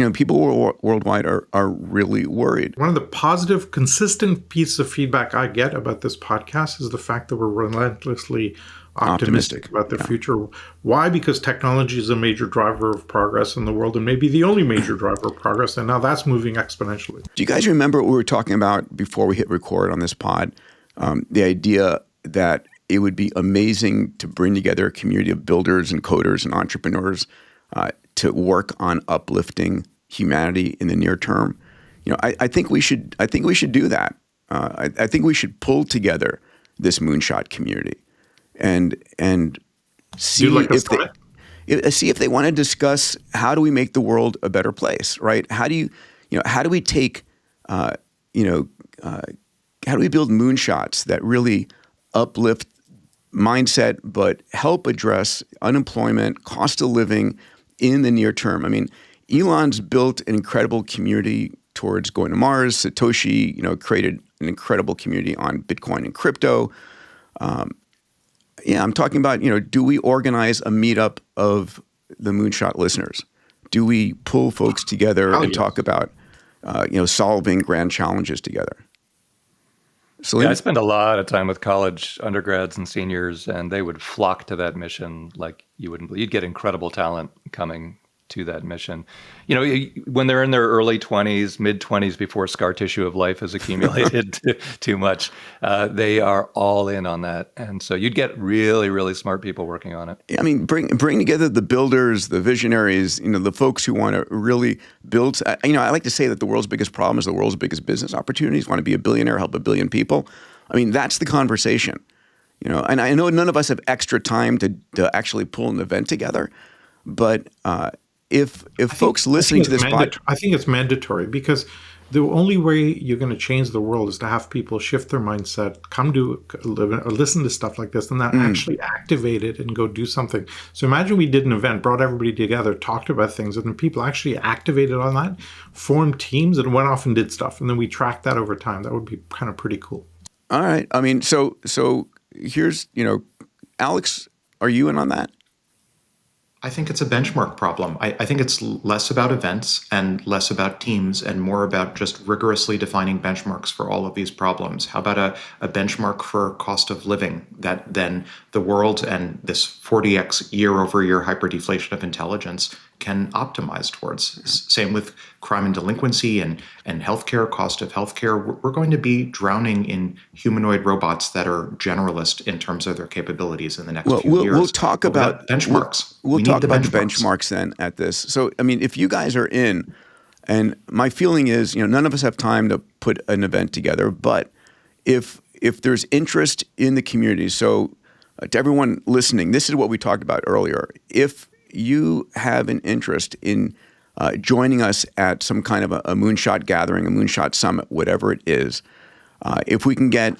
worldwide are really worried. One of the positive, consistent pieces of feedback I get about this podcast is the fact that we're relentlessly optimistic about the future. Why? Because technology is a major driver of progress in the world and maybe the only major driver of progress. And now that's moving exponentially. Do you guys remember what we were talking about before we hit record on this pod? The idea that it would be amazing to bring together a community of builders and coders and entrepreneurs to work on uplifting humanity in the near term. I think we should do that. I think we should pull together this Moonshot community and see if they want to discuss how do we make the world a better place, right? How do we take how do we build moonshots that really uplift mindset but help address unemployment, cost of living in the near term? I mean, Elon's built an incredible community towards going to Mars. Satoshi, created an incredible community on Bitcoin and crypto. I'm talking about, do we organize a meetup of the Moonshot listeners? Do we pull folks together and talk about, solving grand challenges together? Salim? I spend a lot of time with college undergrads and seniors, and they would flock to that mission like you wouldn't believe. You'd get incredible talent coming to that mission. When they're in their early 20s, mid 20s, before scar tissue of life has accumulated too much, they are all in on that. And so you'd get really, really smart people working on it. I mean, bring together the builders, the visionaries, the folks who want to really build. I like to say that the world's biggest problem is the world's biggest business opportunities. Want to be a billionaire, help 1 billion people. I mean, that's the conversation. And I know none of us have extra time to actually pull an event together, but if folks listening to this podcast, I think it's mandatory, because the only way you're going to change the world is to have people shift their mindset, come to listen to stuff like this, and then actually activate it and go do something. So imagine we did an event, brought everybody together, talked about things, and then people actually activated on that, formed teams, and went off and did stuff. And then we tracked that over time. That would be kind of pretty cool. All right. I mean, so here's, Alex, are you in on that? I think it's a benchmark problem. I think it's less about events and less about teams and more about just rigorously defining benchmarks for all of these problems. How about a benchmark for cost of living, that then the world and this 40x year-over-year hyperdeflation of intelligence can optimize towards. Same with crime and delinquency and healthcare, cost of healthcare. We're going to be drowning in humanoid robots that are generalist in terms of their capabilities in the next few years. We'll talk about benchmarks. We'll talk about the benchmarks then at this. So, I mean, if you guys are in, and my feeling is, none of us have time to put an event together, but if there's interest in the community, so to everyone listening, this is what we talked about earlier. If you have an interest in joining us at some kind of a Moonshot gathering, a Moonshot summit, whatever it is, if we can get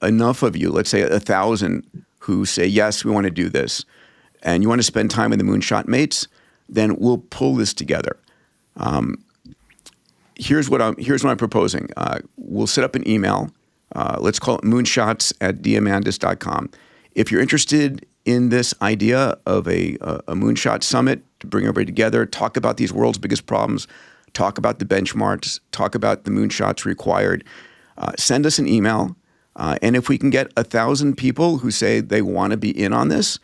enough of you, let's say 1,000 who say, yes, we want to do this, and you want to spend time with the Moonshot mates, then we'll pull this together. Here's what I'm proposing. We'll set up an email. Let's call it moonshots@diamandis.com. If you're interested in this idea of a Moonshot summit to bring everybody together, talk about these world's biggest problems, talk about the benchmarks, talk about the moonshots required, send us an email. And if we can get 1,000 people who say they want to be in on this,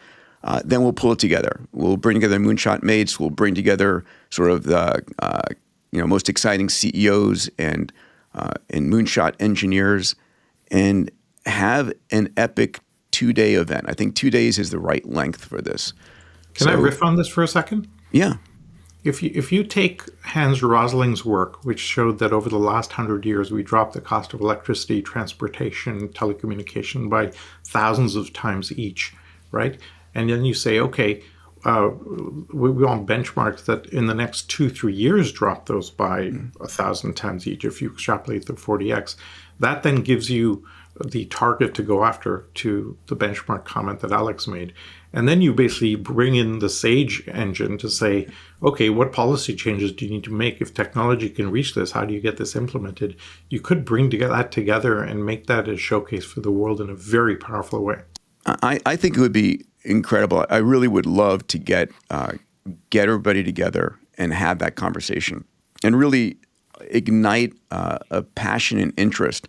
then we'll pull it together. We'll bring together Moonshot mates. We'll bring together sort of the most exciting CEOs and Moonshot engineers, and have an epic 2-day event. I think 2 days is the right length for this. Can I riff on this for a second? Yeah. If you take Hans Rosling's work, which showed that over the last 100 years, we dropped the cost of electricity, transportation, telecommunication by thousands of times each, right? And then you say, okay, we want benchmarks that in the next 2-3 years drop those by 1,000 times each. If you extrapolate the 40x, that then gives you the target to go after, to the benchmark comment that Alex made. And then you basically bring in the SAGE engine to say, okay, what policy changes do you need to make? If technology can reach this, how do you get this implemented? You could bring that together and make that a showcase for the world in a very powerful way. I think it would be incredible. I really would love to get everybody together and have that conversation and really ignite a passion and interest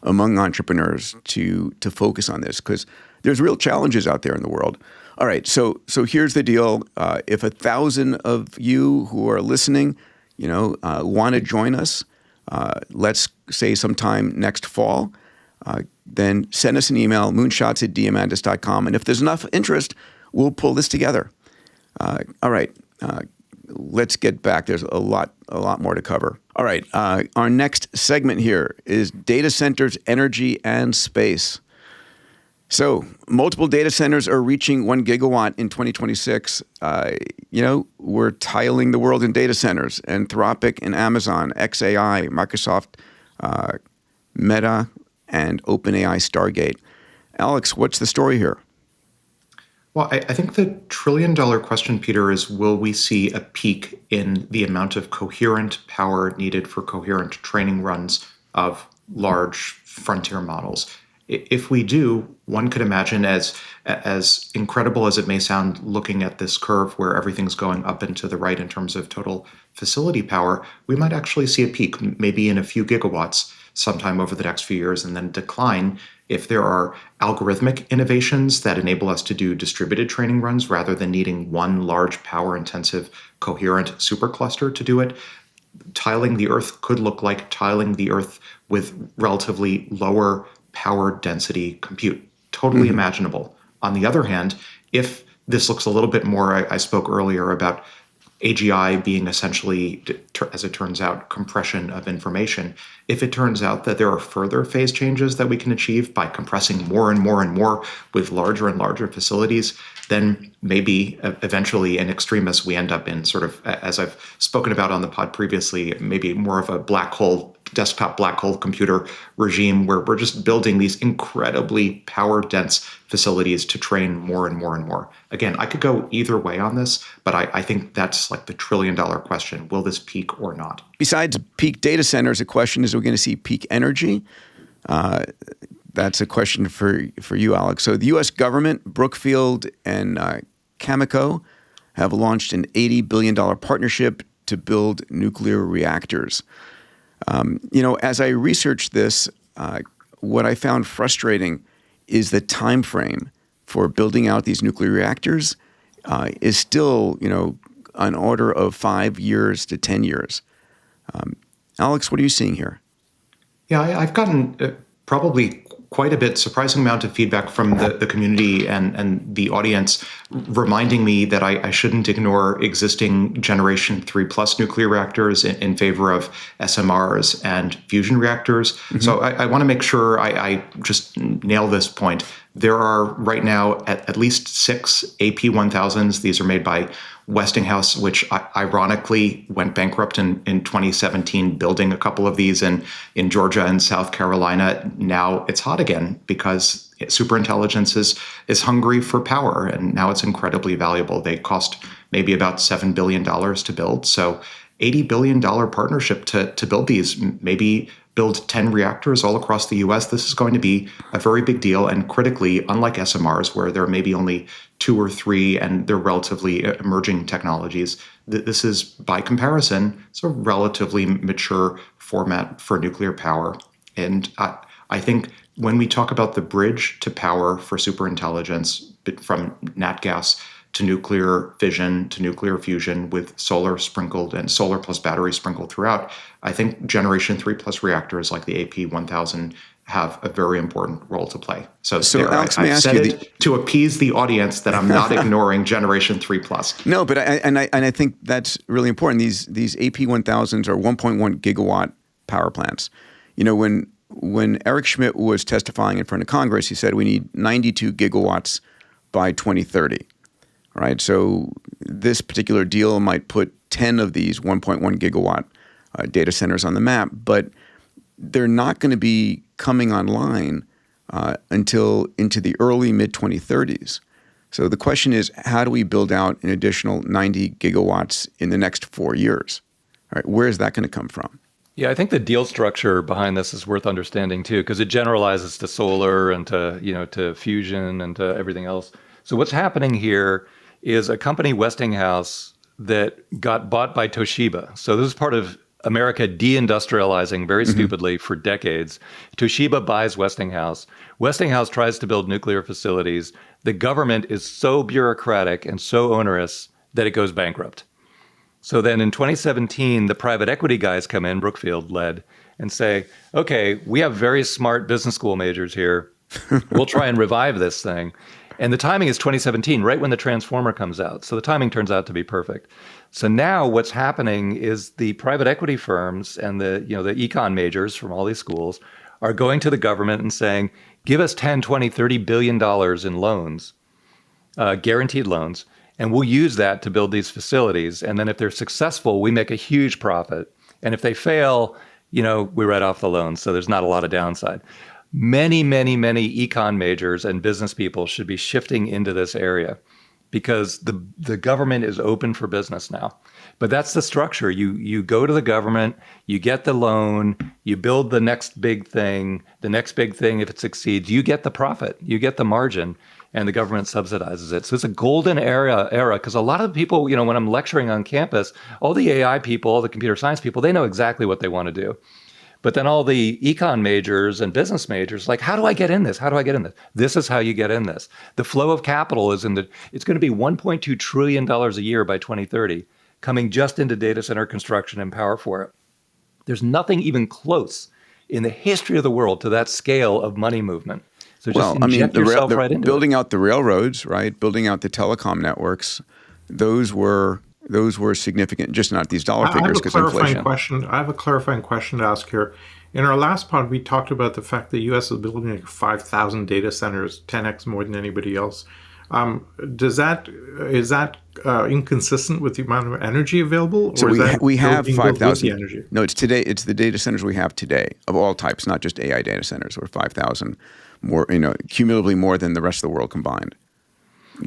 among entrepreneurs to focus on this, because there's real challenges out there in the world. All right, so here's the deal. If 1,000 of you who are listening, want to join us, let's say sometime next fall, then send us an email, moonshots@diamandis.com. And if there's enough interest, we'll pull this together. All right, let's get back. There's a lot more to cover. All right, our next segment here is data centers, energy, and space. So multiple data centers are reaching 1 gigawatt in 2026. We're tiling the world in data centers. Anthropic and Amazon, xAI, Microsoft, Meta, and OpenAI Stargate. Alex, what's the story here? Well, I think the trillion-dollar question, Peter, is will we see a peak in the amount of coherent power needed for coherent training runs of large frontier models? If we do, one could imagine, as incredible as it may sound looking at this curve where everything's going up and to the right in terms of total facility power, we might actually see a peak, maybe in a few gigawatts sometime over the next few years, and then decline if there are algorithmic innovations that enable us to do distributed training runs rather than needing one large power-intensive coherent supercluster to do it. Tiling the Earth could look like tiling the Earth with relatively lower power density compute. Totally imaginable. On the other hand, if this looks a little bit more, I spoke earlier about AGI being essentially, as it turns out, compression of information. If it turns out that there are further phase changes that we can achieve by compressing more and more and more with larger and larger facilities, then maybe eventually in extremis we end up in sort of, as I've spoken about on the pod previously, maybe more of a black hole, desktop black hole computer regime where we're just building these incredibly power dense facilities to train more and more and more. Again, I could go either way on this, but I think that's like the trillion-dollar question. Will this peak or not? Besides peak data centers, the question is, are we going to see peak energy? That's a question for you, Alex. So the U.S. government, Brookfield, and Cameco have launched an $80 billion partnership to build nuclear reactors. As I researched this, what I found frustrating is the time frame for building out these nuclear reactors is still, an order of 5 years to 10 years. Alex, what are you seeing here? Yeah, I've gotten probably quite a bit, surprising amount of feedback from the community and the audience, reminding me that I shouldn't ignore existing Generation 3 plus nuclear reactors in favor of SMRs and fusion reactors. Mm-hmm. So I want to make sure I just nail this point. There are right now at least 6 AP1000s. These are made by Westinghouse, which ironically went bankrupt in 2017, building a couple of these in Georgia and South Carolina. Now it's hot again because superintelligence is hungry for power, and now it's incredibly valuable. They cost maybe about $7 billion to build. So $80 billion partnership to build these, maybe build 10 reactors all across the US. This is going to be a very big deal. And critically, unlike SMRs, where there are maybe only 2 or 3 and they're relatively emerging technologies, this is, by comparison, it's a relatively mature format for nuclear power. And I think when we talk about the bridge to power for superintelligence, from nat gas to nuclear fission to nuclear fusion with solar sprinkled and solar plus battery sprinkled throughout, I think Generation 3 plus reactors like the AP1000 have a very important role to play. So Alex, I've said it to appease the audience that I'm not ignoring Generation 3 plus. No, but I think that's really important. These AP1000s are 1.1 gigawatt power plants. You know, when Eric Schmidt was testifying in front of Congress, he said we need 92 gigawatts by 2030. Right, so this particular deal might put 10 of these 1.1 gigawatt data centers on the map, but they're not going to be coming online until into the early mid-2030s. So the question is, how do we build out an additional 90 gigawatts in the next 4 years? All right, where is that going to come from? Yeah, I think the deal structure behind this is worth understanding too, because it generalizes to solar and to fusion and to everything else. So what's happening here is a company, Westinghouse, that got bought by Toshiba. So this is part of America deindustrializing very stupidly for decades. Toshiba buys Westinghouse. Westinghouse tries to build nuclear facilities. The government is so bureaucratic and so onerous that it goes bankrupt. So then in 2017, the private equity guys come in, Brookfield led, and say, okay, we have very smart business school majors here. We'll try and revive this thing. And the timing is 2017, right when the Transformer comes out. So the timing turns out to be perfect. So now what's happening is the private equity firms and the econ majors from all these schools are going to the government and saying, give us 10, 20, $30 billion in loans, guaranteed loans, and we'll use that to build these facilities. And then if they're successful, we make a huge profit. And if they fail, we write off the loans. So there's not a lot of downside. Many, many, many econ majors and business people should be shifting into this area because the government is open for business now. But that's the structure. You go to the government, you get the loan, you build the next big thing. The next big thing, if it succeeds, you get the profit, you get the margin, and the government subsidizes it. So it's a golden era because a lot of the people, when I'm lecturing on campus, all the AI people, all the computer science people, they know exactly what they want to do. But then all the econ majors and business majors, like, how do I get in this? How do I get in this? This is how you get in this. The flow of capital it's going to be $1.2 trillion a year by 2030, coming just into data center construction and power for it. There's nothing even close in the history of the world to that scale of money movement. So just inject yourself right into building out the railroads, right? Building out the telecom networks, those were significant, just not these dollar figures because inflation. I have a clarifying question to ask here. In our last pod, we talked about the fact that the U.S. is building like 5,000 data centers, 10x more than anybody else. Is that inconsistent with the amount of energy available? Or so we have 5,000. Energy? No, it's the data centers we have today of all types, not just AI data centers. We're 5,000 more, cumulatively more than the rest of the world combined.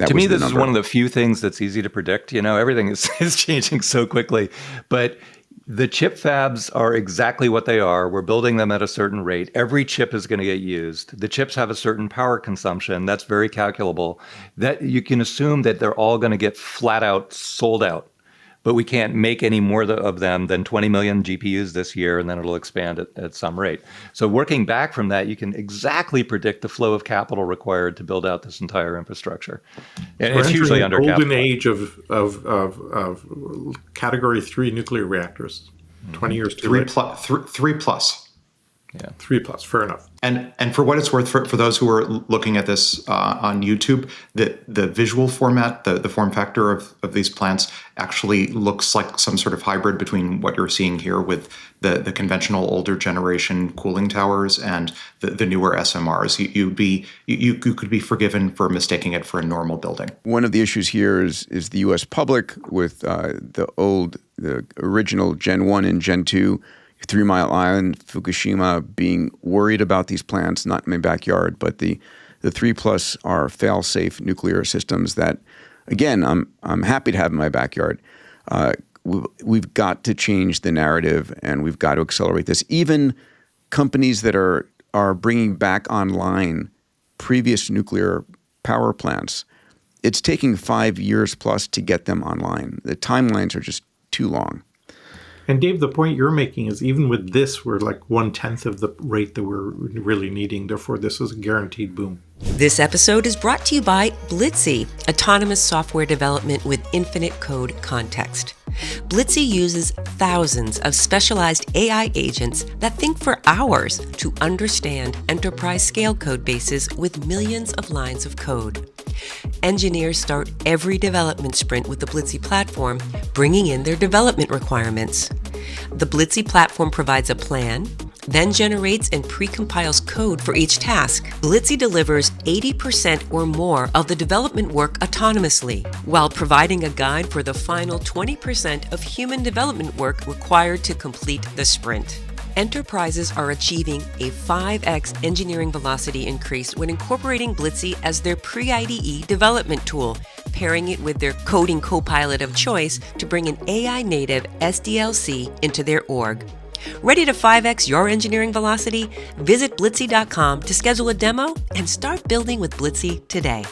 To me, this is one of the few things that's easy to predict. Everything is changing so quickly. But the chip fabs are exactly what they are. We're building them at a certain rate. Every chip is going to get used. The chips have a certain power consumption. That's very calculable. That you can assume that they're all going to get flat out sold out but we can't make any more of them than 20 million GPUs this year, and then it'll expand at some rate. So working back from that, you can exactly predict the flow of capital required to build out this entire infrastructure. And it's usually under golden age of Category 3 nuclear reactors. 20 years too late. 3 plus. Yeah, 3 plus, fair enough. And for what it's worth, for those who are looking at this on YouTube, the visual format, the form factor of these plants actually looks like some sort of hybrid between what you're seeing here with the conventional older generation cooling towers and the newer SMRs. You could be forgiven for mistaking it for a normal building. One of the issues here is the U.S. public with the original Gen 1 and Gen 2, 3 Mile Island, Fukushima, being worried about these plants, not in my backyard, but the 3+ are fail-safe nuclear systems that, again, I'm happy to have in my backyard. We've got to change the narrative, and we've got to accelerate this. Even companies that are bringing back online previous nuclear power plants, it's taking 5 years plus to get them online. The timelines are just too long. And Dave, the point you're making is even with this, we're like 1/10 of the rate that we're really needing. Therefore, this is a guaranteed boom. This episode is brought to you by Blitzy, autonomous software development with infinite code context. Blitzy uses thousands of specialized AI agents that think for hours to understand enterprise-scale code bases with millions of lines of code. Engineers start every development sprint with the Blitzy platform, bringing in their development requirements. The Blitzy platform provides a plan, then generates and pre-compiles code for each task. Blitzy delivers 80% or more of the development work autonomously, while providing a guide for the final 20% of human development work required to complete the sprint. Enterprises are achieving a 5x engineering velocity increase when incorporating Blitzy as their pre-IDE development tool, pairing it with their coding copilot of choice to bring an AI-native SDLC into their org. Ready to 5x your engineering velocity? Visit Blitzy.com to schedule a demo and start building with Blitzy today.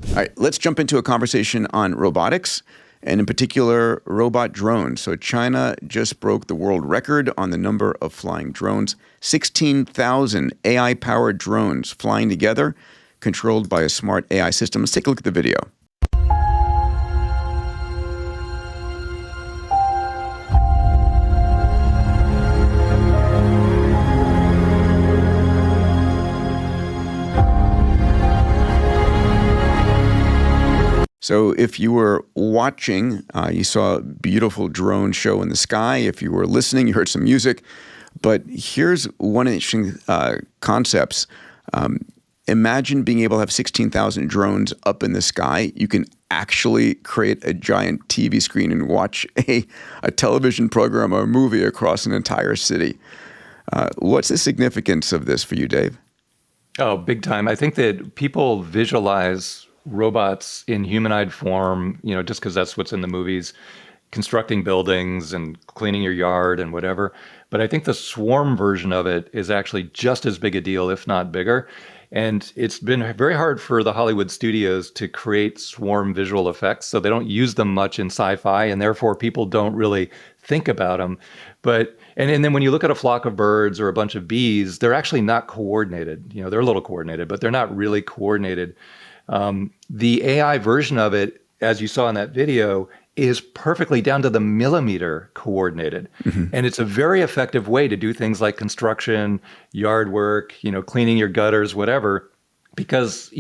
All right, let's jump into a conversation on robotics, and in particular, robot drones. So China just broke the world record on the number of flying drones. 16,000 AI-powered drones flying together, controlled by a smart AI system. Let's take a look at the video. So if you were watching, you saw a beautiful drone show in the sky. If you were listening, you heard some music. But here's one interesting concepts. Imagine being able to have 16,000 drones up in the sky. You can actually create a giant TV screen and watch a television program or a movie across an entire city. What's the significance of this for you, Dave? Oh, big time. I think that people visualize robots in humanoid form, just because that's what's in the movies, constructing buildings and cleaning your yard and whatever. But I think the swarm version of it is actually just as big a deal, if not bigger. And it's been very hard for the Hollywood studios to create swarm visual effects, so they don't use them much in sci-fi, and therefore people don't really think about them. But and then when you look at a flock of birds or a bunch of bees, they're actually not coordinated. They're a little coordinated, but they're not really coordinated. The AI version of it, as you saw in that video, is perfectly down to the millimeter coordinated. Mm-hmm. And it's a very effective way to do things like construction, yard work, cleaning your gutters, whatever, because,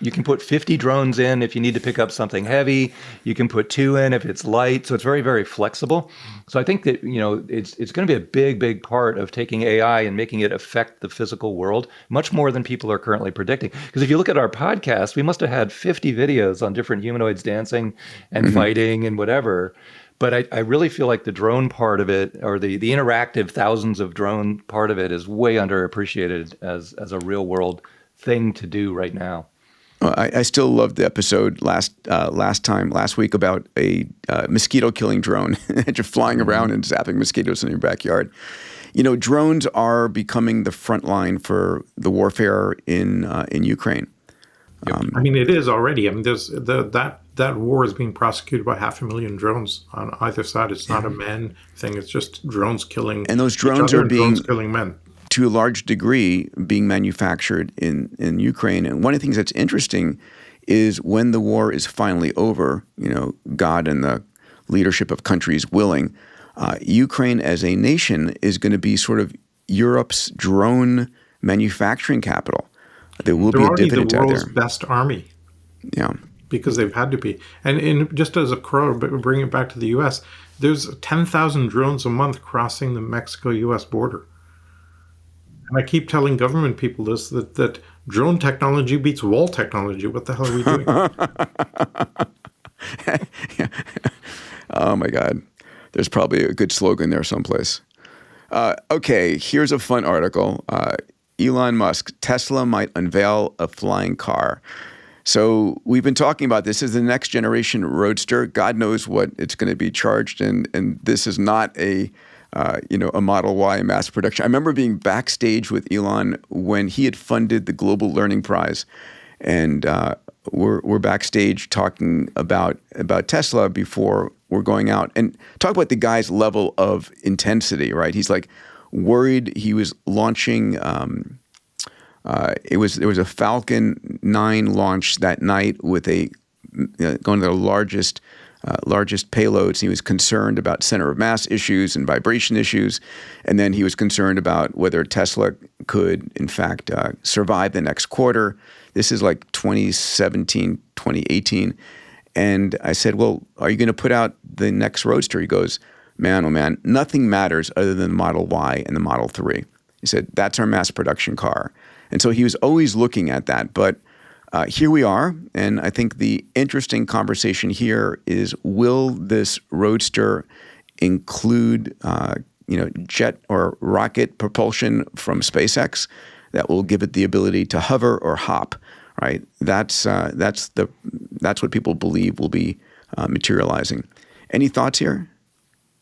you can put 50 drones in if you need to pick up something heavy. You can put 2 in if it's light. So it's very, very flexible. So I think that, it's going to be a big, big part of taking AI and making it affect the physical world much more than people are currently predicting. Because if you look at our podcast, we must have had 50 videos on different humanoids dancing and mm-hmm. fighting and whatever. But I really feel like the drone part of it, or the interactive thousands of drone part of it, is way underappreciated as a real world thing to do right now. I still loved the episode last week about a mosquito killing drone just flying around and zapping mosquitoes in your backyard. Drones are becoming the front line for the warfare in Ukraine. I mean, it is already. I mean, there's that war is being prosecuted by 500,000 drones on either side. It's not a man thing. It's just drones killing. And those drones each other are and being drones killing men. To a large degree, being manufactured in Ukraine. And one of the things that's interesting is when the war is finally over, God and the leadership of countries willing, Ukraine as a nation is going to be sort of Europe's drone manufacturing capital. There will be a dividend out there. They're already the world's best army. Yeah. Because they've had to be. And just as a crow, but bring it back to the U.S., there's 10,000 drones a month crossing the Mexico-U.S. border. And I keep telling government people this, that drone technology beats wall technology. What the hell are we doing? Yeah. Oh, my God. There's probably a good slogan there someplace. Okay, here's a fun article. Elon Musk, Tesla might unveil a flying car. So we've been talking about this as the next generation roadster. God knows what it's going to be charged, and this is not a Model Y mass production. I remember being backstage with Elon when he had funded the Global Learning Prize, and we're backstage talking about Tesla before we're going out, and talk about the guy's level of intensity. Right? He's like worried. He was launching. There was a Falcon 9 launch that night with going to the largest payloads. He was concerned about center of mass issues and vibration issues, and then he was concerned about whether Tesla could, in fact, survive the next quarter. This is like 2017, 2018. And I said, well, are you going to put out the next Roadster? He goes, man, oh man, nothing matters other than the Model Y and the Model 3. He said, that's our mass production car. And so he was always looking at that. But here we are. And I think the interesting conversation here is, will this Roadster include jet or rocket propulsion from SpaceX that will give it the ability to hover or hop, right? That's what people believe will be materializing. Any thoughts here?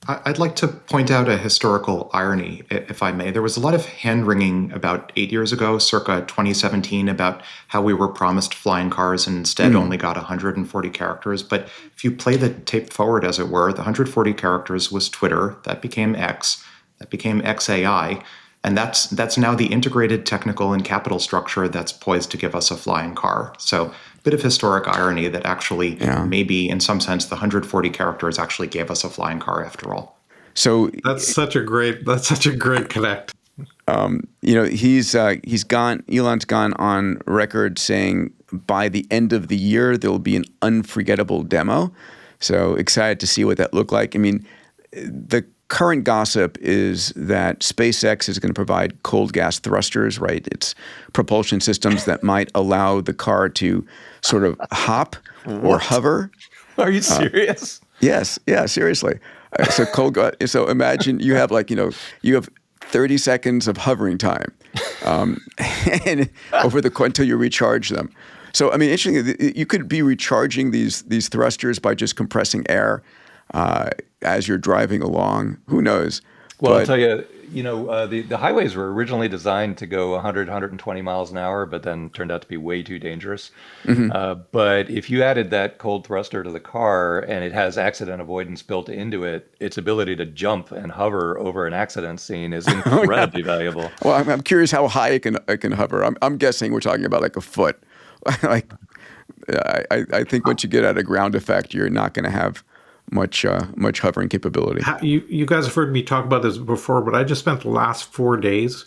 I'd like to point out a historical irony, if I may. There was a lot of hand-wringing about 8 years ago, circa 2017, about how we were promised flying cars and instead only got 140 characters. But if you play the tape forward, as it were, the 140 characters was Twitter. That became X. That became XAI. And that's now the integrated technical and capital structure that's poised to give us a flying car. So a bit of historic irony that actually maybe in some sense the 140 characters actually gave us a flying car after all. So that's such a great connect. Elon's gone on record saying by the end of the year there will be an unforgettable demo. So excited to see what that looked like. I mean, the current gossip is that SpaceX is going to provide cold gas thrusters, right? It's propulsion systems that might allow the car to sort of hop or hover. Are you serious? Yes. Yeah, seriously. So imagine you have you have 30 seconds of hovering time and until you recharge them. So, I mean, interestingly, you could be recharging these thrusters by just compressing air as you're driving along. Who knows? Well, I'll tell you, the highways were originally designed to go 100, 120 miles an hour, but then turned out to be way too dangerous. Mm-hmm. But if you added that cold thruster to the car and it has accident avoidance built into it, its ability to jump and hover over an accident scene is incredibly valuable. Well, I'm curious how high it can hover. I'm guessing we're talking about like a foot. I think once you get at a ground effect, you're not going to have much hovering capability. You guys have heard me talk about this before, but I just spent the last 4 days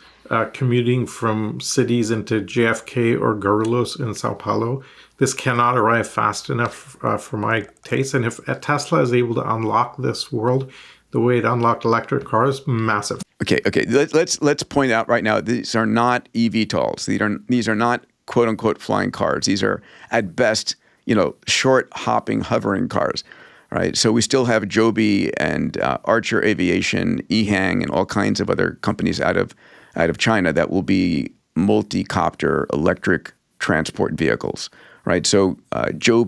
commuting from cities into JFK or Guarulhos in Sao Paulo. This cannot arrive fast enough for my taste. And if Tesla is able to unlock this world the way it unlocked electric cars, massive. Okay. Let's point out right now, these are not eVTOLs. These are not quote unquote flying cars. These are at best, short hopping, hovering cars. Right, so we still have Joby and Archer Aviation, EHang, and all kinds of other companies out of China that will be multi-copter electric transport vehicles. Right, so Archer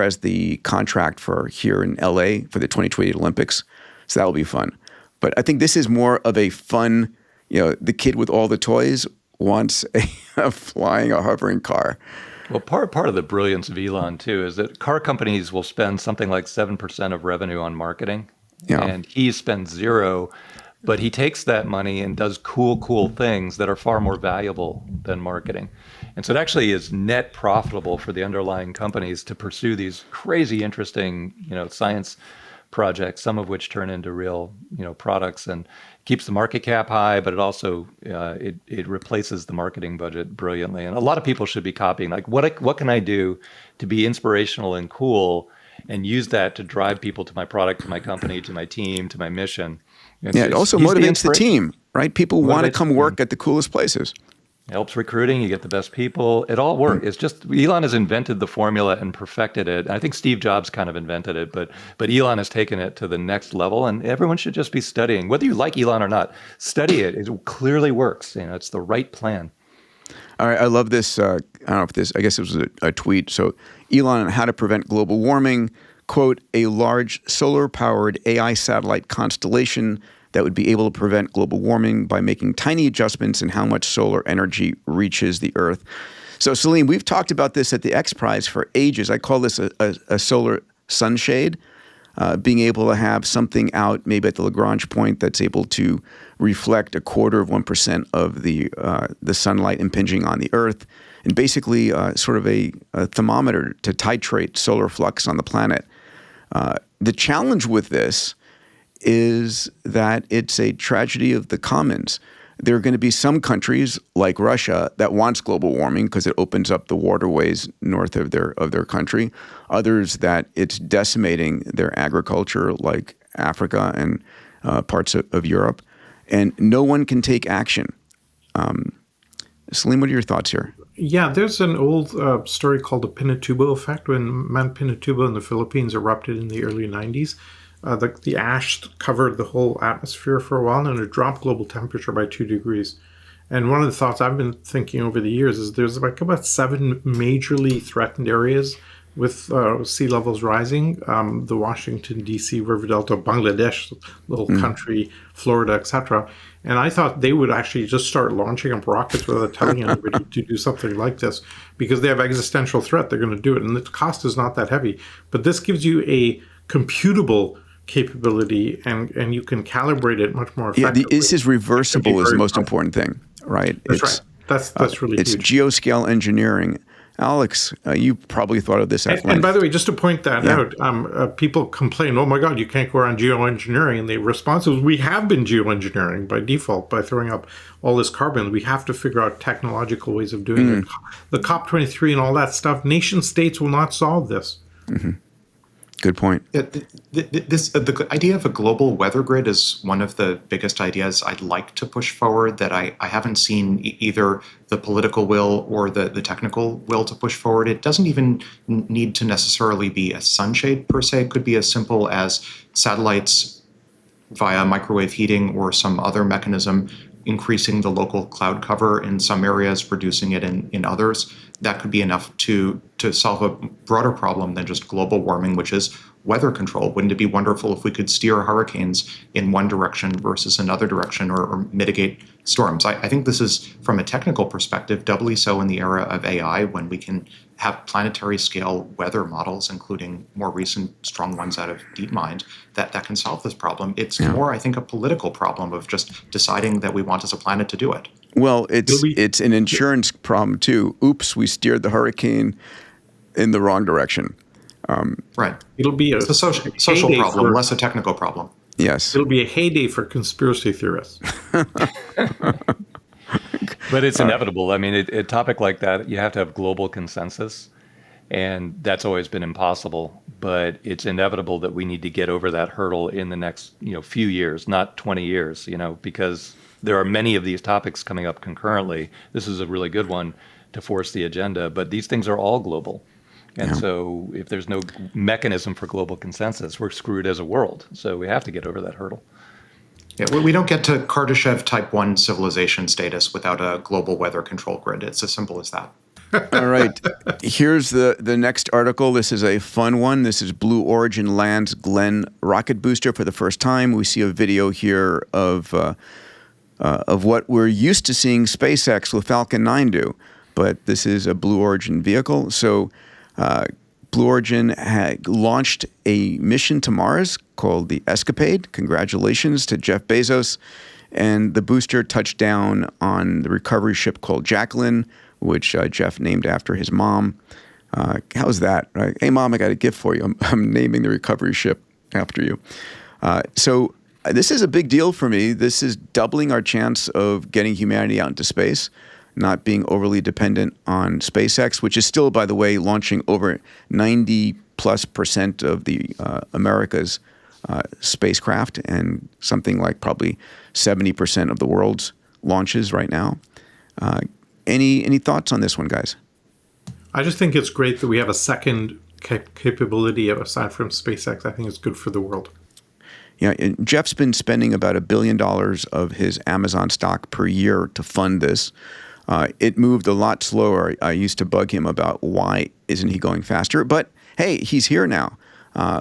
has the contract for here in LA for the 2028 Olympics, so that will be fun. But I think this is more of a fun, the kid with all the toys. wants flying a hovering car. Well, part of the brilliance of Elon, too, is that car companies will spend something like 7% of revenue on marketing, and he spends 0, but he takes that money and does cool things that are far more valuable than marketing. And so it actually is net profitable for the underlying companies to pursue these crazy, interesting, science projects, some of which turn into real, products, and keeps the market cap high, but it also it replaces the marketing budget brilliantly. And a lot of people should be copying. Like, what can I do to be inspirational and cool, and use that to drive people to my product, to my company, to my team, to my mission? It also motivates the team, right? People want to come work at the coolest places. It helps recruiting. You get the best people. It all works. It's just Elon has invented the formula and perfected it. I think Steve Jobs kind of invented it, but Elon has taken it to the next level, and everyone should just be studying. Whether you like Elon or not, study it. It clearly works. It's the right plan. All right, I love this. I don't know if I guess it was a tweet. So Elon on how to prevent global warming, quote, a large solar-powered AI satellite constellation that would be able to prevent global warming by making tiny adjustments in how much solar energy reaches the Earth. So, Salim, we've talked about this at the X Prize for ages. I call this a solar sunshade, being able to have something out maybe at the Lagrange point that's able to reflect 1/4% of the sunlight impinging on the Earth, and basically sort of a thermometer to titrate solar flux on the planet. The challenge with this is that it's a tragedy of the commons. There are going to be some countries like Russia that wants global warming because it opens up the waterways north of their country. Others that it's decimating their agriculture, like Africa and parts of Europe. And no one can take action. Salim, what are your thoughts here? Yeah, there's an old story called the Pinatubo effect when Mount Pinatubo in the Philippines erupted in the early 90s. The ash covered the whole atmosphere for a while, and it dropped global temperature by 2 degrees. And one of the thoughts I've been thinking over the years is there's like about 7 majorly threatened areas with sea levels rising. The Washington, D.C. River Delta, Bangladesh, little country, Florida, etc. And I thought they would actually just start launching up rockets without telling anybody to do something like this, because they have existential threat. They're going to do it. And the cost is not that heavy. But this gives you a computable capability, and you can calibrate it much more effectively. Yeah, this is reversible is the most important thing, right? That's right. That's really huge. It's geoscale engineering. Alex, you probably thought of this at length. And by the way, just to point that out, people complain, oh my God, you can't go around geoengineering. And the response is, we have been geoengineering by default by throwing up all this carbon. We have to figure out technological ways of doing it. The COP23 and all that stuff, nation states will not solve this. Mm-hmm. Good point. The idea of a global weather grid is one of the biggest ideas I'd like to push forward that I haven't seen either the political will or the technical will to push forward. It doesn't even need to necessarily be a sunshade per se. It could be as simple as satellites via microwave heating or some other mechanism increasing the local cloud cover in some areas, reducing it in others. That could be enough to solve a broader problem than just global warming, which is weather control. Wouldn't it be wonderful if we could steer hurricanes in one direction versus another direction, or mitigate storms? I think this is, from a technical perspective, doubly so in the era of AI, when we can have planetary scale weather models, including more recent strong ones out of DeepMind, that can solve this problem. It's more, I think, a political problem of just deciding that we want as a planet to do it. Well, it's an insurance problem too. Oops, we steered the hurricane in the wrong direction. Right. It'll be it's a social problem, less a technical problem. Yes. It'll be a heyday for conspiracy theorists. But it's inevitable. I mean, a topic like that, you have to have global consensus, and that's always been impossible. But it's inevitable that we need to get over that hurdle in the next few years, not 20 years, because there are many of these topics coming up concurrently. This is a really good one to force the agenda, but these things are all global. And so if there's no mechanism for global consensus, we're screwed as a world. So we have to get over that hurdle. Yeah, we don't get to Kardashev type 1 civilization status without a global weather control grid. It's as simple as that. All right. Here's the next article. This is a fun one. This is Blue Origin lands Glen rocket booster for the first time. We see a video here of of what we're used to seeing SpaceX with Falcon 9 do. But this is a Blue Origin vehicle. So Blue Origin had launched a mission to Mars called the Escapade. Congratulations to Jeff Bezos. And the booster touched down on the recovery ship called Jacqueline, which Jeff named after his mom. How's that? Right? Hey, Mom, I got a gift for you. I'm naming the recovery ship after you. So this is a big deal for me. This is doubling our chance of getting humanity out into space, not being overly dependent on SpaceX, which is still, by the way, launching over 90+% of the America's spacecraft and something like probably 70% of the world's launches right now. Any thoughts on this one, guys? I just think it's great that we have a second capability aside from SpaceX. I think it's good for the world. Yeah, and Jeff's been spending about $1 billion of his Amazon stock per year to fund this. It moved a lot slower. I used to bug him about why isn't he going faster. But hey, he's here now,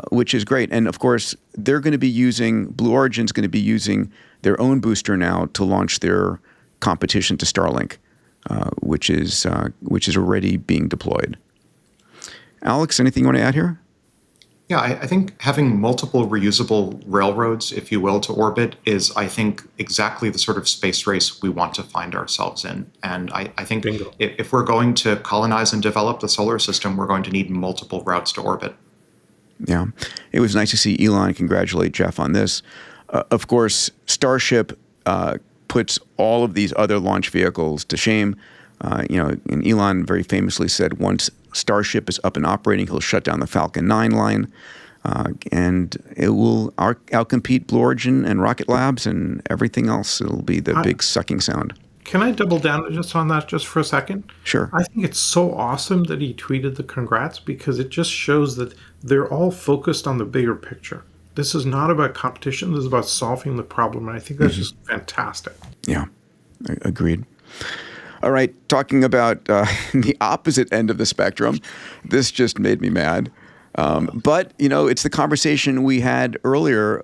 which is great. And of course, they're going to be using, Blue Origin's going to be using their own booster now to launch their competition to Starlink, which is already being deployed. Alex, anything you want to add here? Yeah, I think having multiple reusable railroads, if you will, to orbit is, I think, exactly the sort of space race we want to find ourselves in. And I think if we're going to colonize and develop the solar system, we're going to need multiple routes to orbit. Yeah, it was nice to see Elon congratulate Jeff on this. Of course, Starship puts all of these other launch vehicles to shame. And Elon very famously said once Starship is up and operating, he'll shut down the Falcon 9 line, and it will outcompete Blue Origin and Rocket Labs and everything else. It'll be the big sucking sound. Can I double down just on that just for a second? Sure. I think it's so awesome that he tweeted the congrats because it just shows that they're all focused on the bigger picture. This is not about competition. This is about solving the problem, and I think that's just fantastic. Yeah, agreed. All right, talking about the opposite end of the spectrum, this just made me mad. But, it's the conversation we had earlier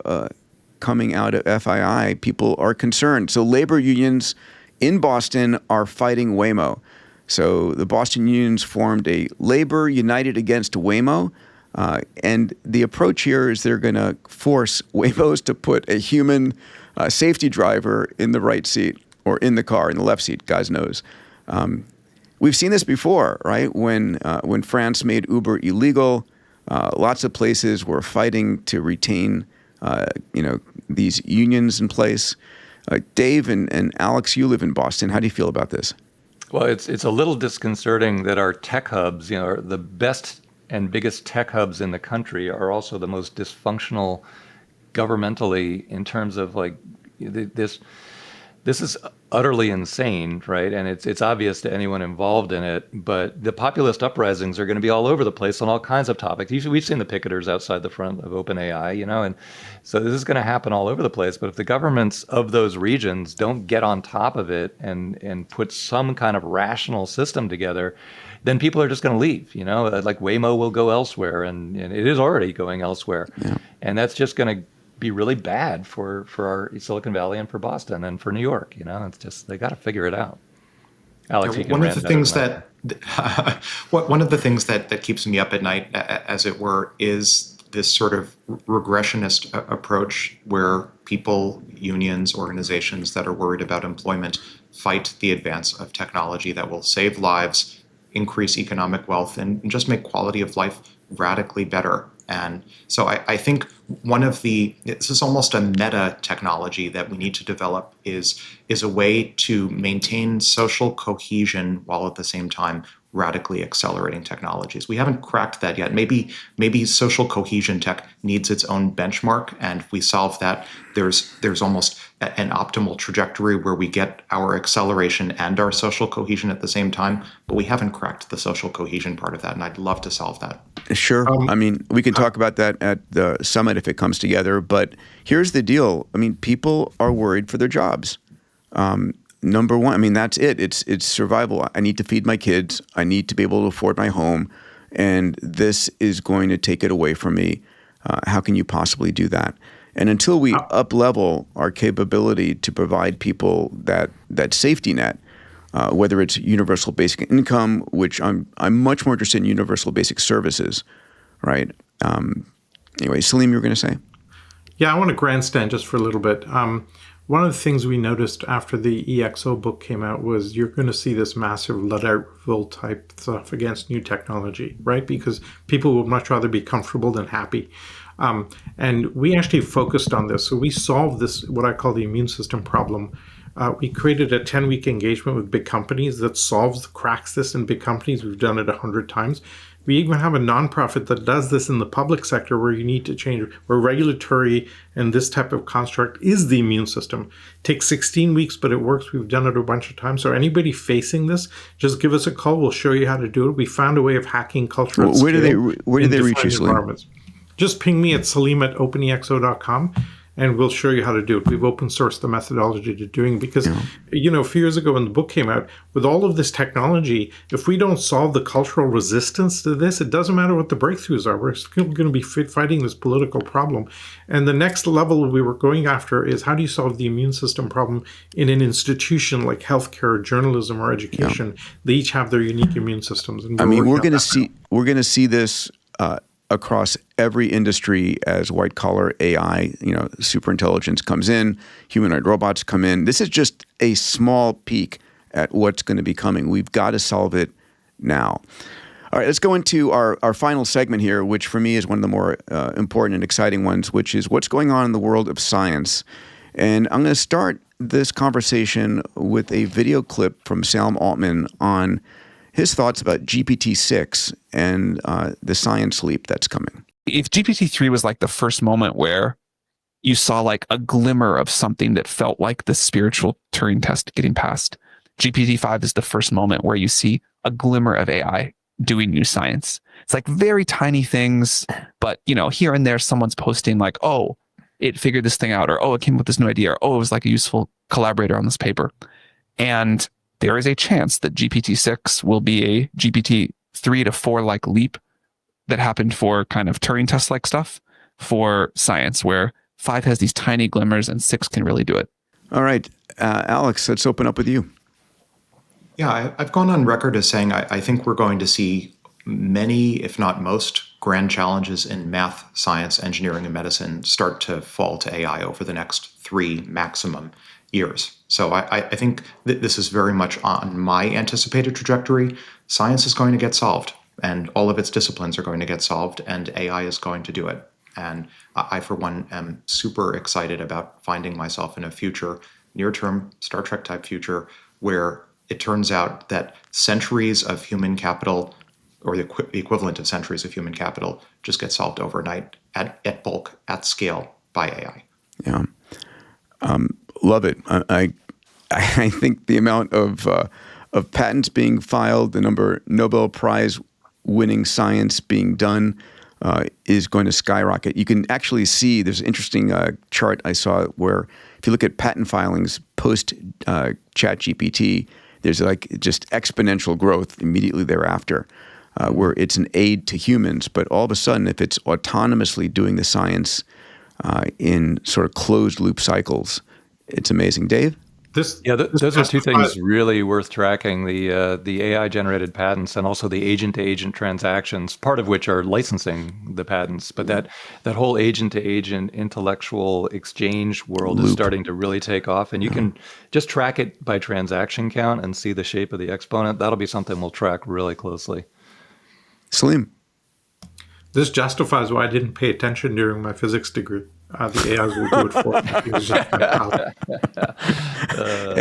coming out of FII. People are concerned. So labor unions in Boston are fighting Waymo. So the Boston unions formed a Labor United Against Waymo. And the approach here is they're going to force Waymos to put a human safety driver in the right seat. Or in the car, in the left seat, God knows. We've seen this before, right? When France made Uber illegal, lots of places were fighting to retain, these unions in place. Dave and Alex, you live in Boston. How do you feel about this? Well, it's a little disconcerting that our tech hubs, the best and biggest tech hubs in the country are also the most dysfunctional governmentally in terms of this is utterly insane, right? And it's obvious to anyone involved in it, but the populist uprisings are going to be all over the place on all kinds of topics. We've seen the picketers outside the front of OpenAI, and so this is going to happen all over the place. But if the governments of those regions don't get on top of it and put some kind of rational system together, then people are just going to leave, like Waymo will go elsewhere, and it is already going elsewhere. Yeah. And that's just going to be really bad for our Silicon Valley and for Boston and for New York. It's just, they got to figure it out. Alex, you can one of the things that one of the things that keeps me up at night, as it were, is this sort of regressionist approach where people, unions, organizations that are worried about employment fight the advance of technology that will save lives, increase economic wealth, and just make quality of life radically better. And so I think this is almost a meta technology that we need to develop is a way to maintain social cohesion while at the same time radically accelerating technologies. We haven't cracked that yet. Maybe social cohesion tech needs its own benchmark, and if we solve that, there's almost an optimal trajectory where we get our acceleration and our social cohesion at the same time, but we haven't cracked the social cohesion part of that, and I'd love to solve that. Sure. We can talk about that at the summit if it comes together, but here's the deal. People are worried for their jobs. Number one, that's it. It's survival. I need to feed my kids. I need to be able to afford my home. And this is going to take it away from me. How can you possibly do that? And until we up-level our capability to provide people that safety net, whether it's universal basic income, which I'm much more interested in universal basic services, right? Anyway, Salim, you were going to say? Yeah, I want to grandstand just for a little bit. One of the things we noticed after the EXO book came out was you're going to see this massive Luddite revolt type stuff against new technology, right? Because people would much rather be comfortable than happy. And we actually focused on this. So we solved this, what I call the immune system problem. We created a 10-week engagement with big companies that cracks this in big companies. We've done it 100 times. We even have a nonprofit that does this in the public sector where you need to change, where regulatory and this type of construct is the immune system. It takes 16 weeks, but it works. We've done it a bunch of times. So anybody facing this, just give us a call. We'll show you how to do it. We found a way of hacking culture. Where do they reach you, Salim? Just ping me at salim@openexo.com. And we'll show you how to do it. We've open sourced the methodology to doing it because, a few years ago when the book came out, with all of this technology, if we don't solve the cultural resistance to this, it doesn't matter what the breakthroughs are. We're still going to be fighting this political problem. And the next level we were going after is how do you solve the immune system problem in an institution like healthcare, journalism, or education? They each have their unique immune systems. And we're going to see this across every industry as white collar AI, super intelligence comes in, humanoid robots come in. This is just a small peek at what's going to be coming. We've got to solve it now. All right, let's go into our final segment here, which for me is one of the more important and exciting ones, which is what's going on in the world of science. And I'm going to start this conversation with a video clip from Salim Altman on his thoughts about GPT-6 and the science leap that's coming. If GPT-3 was like the first moment where you saw like a glimmer of something that felt like the spiritual Turing test getting passed, GPT-5 is the first moment where you see a glimmer of AI doing new science. It's like very tiny things, but here and there someone's posting like, oh, it figured this thing out, or oh, it came up with this new idea, or oh, it was like a useful collaborator on this paper. And there is a chance that GPT-6 will be a GPT-3 to 4 like leap that happened for kind of Turing test like stuff for science, where 5 has these tiny glimmers and 6 can really do it. All right, Alex, let's open up with you. Yeah, I've gone on record as saying I think we're going to see many, if not most, grand challenges in math, science, engineering, and medicine start to fall to AI over the next 3 maximum years. So I think that this is very much on my anticipated trajectory. Science is going to get solved, and all of its disciplines are going to get solved, and AI is going to do it. And I, for one, am super excited about finding myself in a future, near-term Star Trek-type future, where it turns out that centuries of human capital, or the equivalent of centuries of human capital, just get solved overnight at bulk, at scale, by AI. Yeah. Love it. I think the amount of patents being filed, the number of Nobel Prize winning science being done is going to skyrocket. You can actually see, there's an interesting chart I saw where if you look at patent filings post ChatGPT, there's like just exponential growth immediately thereafter, where it's an aid to humans. But all of a sudden, if it's autonomously doing the science in sort of closed loop cycles, it's amazing. Dave? Those are two things really worth tracking, the AI generated patents and also the agent to agent transactions, part of which are licensing the patents. But that whole agent to agent intellectual exchange world is starting to really take off. And you can just track it by transaction count and see the shape of the exponent. That'll be something we'll track really closely. Salim? This justifies why I didn't pay attention during my physics degree. The AIs will do it for me.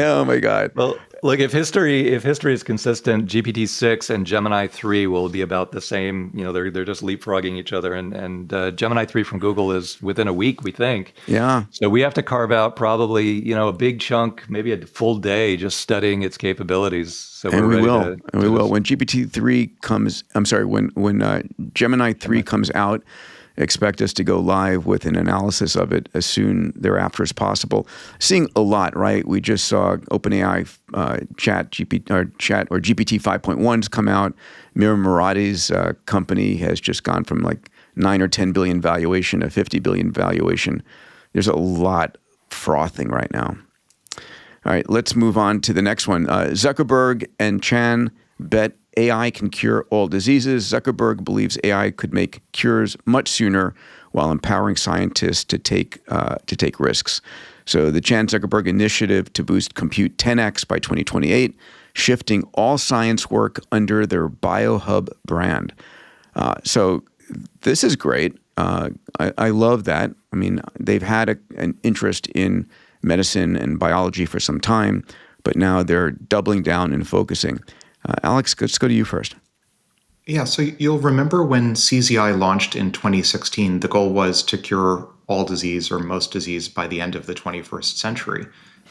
Oh my God. Well, look, if history is consistent, GPT-6 and Gemini 3 will be about the same. They're just leapfrogging each other, and Gemini 3 from Google is within a week, we think. Yeah. So we have to carve out probably a big chunk, maybe a full day, just studying its capabilities. So we will. When GPT-3 comes, when Gemini 3 comes out, expect us to go live with an analysis of it as soon thereafter as possible. Seeing a lot, right? We just saw OpenAI Chat or GPT 5.1's come out. Mira Murati's company has just gone from like 9 or 10 billion valuation to 50 billion valuation. there's a lot frothing right now. All right, let's move on to the next one. Zuckerberg and Chan bet AI can cure all diseases. Zuckerberg believes AI could make cures much sooner while empowering scientists to take risks. So the Chan-Zuckerberg initiative to boost compute 10x by 2028, shifting all science work under their BioHub brand. So this is great. I love that. I mean, they've had an interest in medicine and biology for some time, but now they're doubling down and focusing. Alex, let's go to you first. Yeah, so you'll remember when CZI launched in 2016, the goal was to cure all disease or most disease by the end of the 21st century.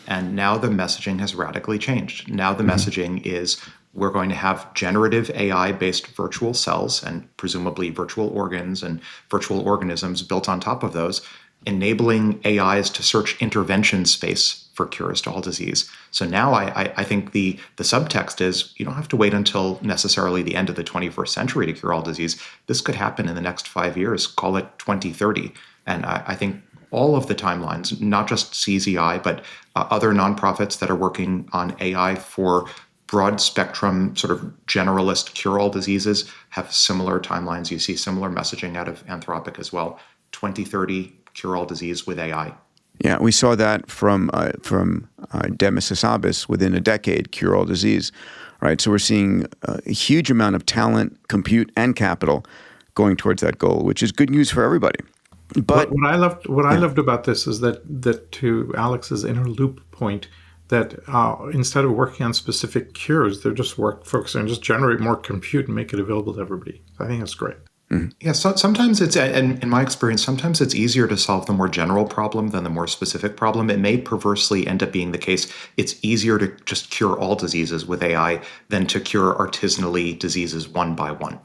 And now the messaging has radically changed. Now the messaging is we're going to have generative AI-based virtual cells and presumably virtual organs and virtual organisms built on top of those, enabling AIs to search intervention space for cures to all disease. So now I think the subtext is you don't have to wait until necessarily the end of the 21st century to cure all disease. This could happen in the next 5 years, call it 2030. And I think all of the timelines, not just CZI, but other nonprofits that are working on AI for broad spectrum, sort of generalist cure-all diseases have similar timelines. You see similar messaging out of Anthropic as well. 2030, cure-all disease with AI. Yeah, we saw that from Demis Hassabis within a decade, cure all disease, right? So we're seeing a huge amount of talent, compute, and capital going towards that goal, which is good news for everybody. But what I loved about this is that to Alex's inner loop point, that instead of working on specific cures, they're just focusing on just generate more compute and make it available to everybody. So I think that's great. Mm-hmm. Yeah, so sometimes it's, and in my experience, sometimes it's easier to solve the more general problem than the more specific problem. It may perversely end up being the case. It's easier to just cure all diseases with AI than to cure artisanally diseases one by one.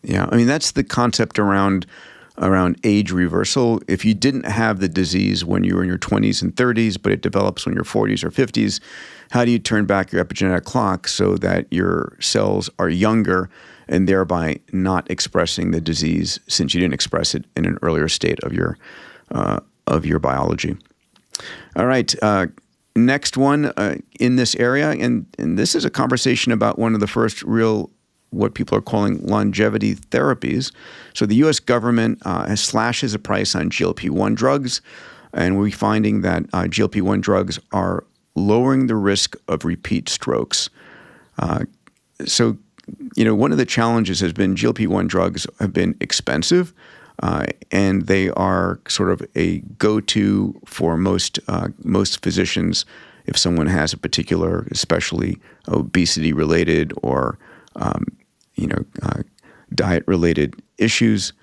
Yeah, I mean, that's the concept around age reversal. If you didn't have the disease when you were in your 20s and 30s, but it develops when you're 40s or 50s, how do you turn back your epigenetic clock so that your cells are younger and thereby not expressing the disease since you didn't express it in an earlier state of your biology? All right, next one in this area, and this is a conversation about one of the first real what people are calling longevity therapies. So the U.S. government slashes the price on GLP-1 drugs, and we're finding that GLP-1 drugs are lowering the risk of repeat strokes. So, one of the challenges has been GLP-1 drugs have been expensive, and they are sort of a go-to for most physicians if someone has a particular, especially obesity-related or diet-related issues.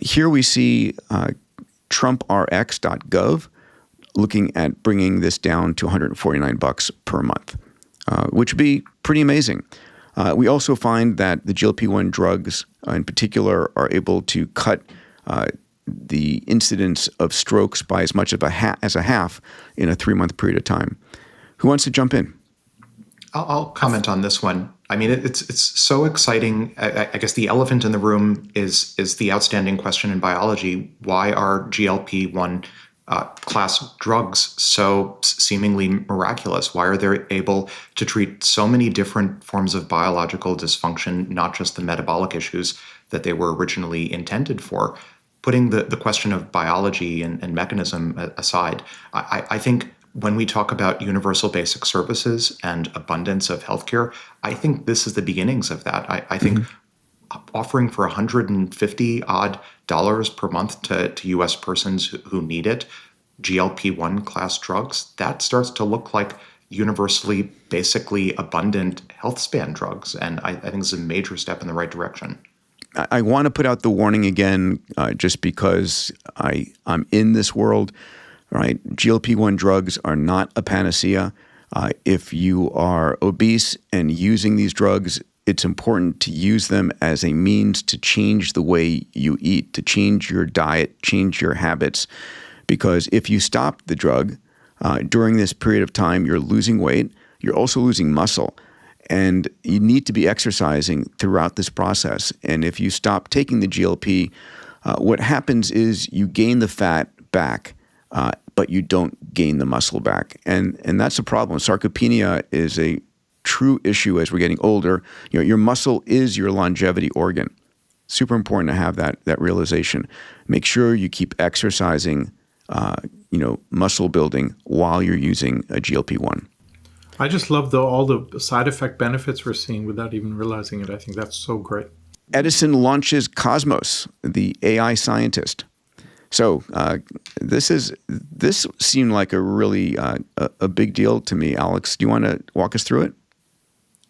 Here we see TrumpRx.gov looking at bringing this down to $149 per month, which would be pretty amazing. We also find that the GLP-1 drugs in particular are able to cut the incidence of strokes by as much as a half in a 3-month period of time. Who wants to jump in? I'll comment on this one. I mean, it's so exciting. I guess the elephant in the room is the outstanding question in biology. Why are GLP-1 class drugs so seemingly miraculous? Why are they able to treat so many different forms of biological dysfunction, not just the metabolic issues that they were originally intended for? Putting the question of biology and mechanism aside, I think when we talk about universal basic services and abundance of healthcare, I think this is the beginnings of that. I think offering for $150 odd per month to U.S. persons who need it, GLP-1 class drugs, that starts to look like universally, basically abundant health span drugs. And I think it's a major step in the right direction. I want to put out the warning again, just because I'm in this world. Right, GLP-1 drugs are not a panacea. If you are obese and using these drugs, it's important to use them as a means to change the way you eat, to change your diet, change your habits. Because if you stop the drug during this period of time, you're losing weight, you're also losing muscle. And you need to be exercising throughout this process. And if you stop taking the GLP, what happens is you gain the fat back but you don't gain the muscle back. And that's a problem. Sarcopenia is a true issue as we're getting older. Your muscle is your longevity organ. Super important to have that realization. Make sure you keep exercising, muscle building while you're using a GLP-1. I just love all the side effect benefits we're seeing without even realizing it. I think that's so great. Edison launches Cosmos, the AI scientist. So this seemed like a really a big deal to me. Alex, do you want to walk us through it?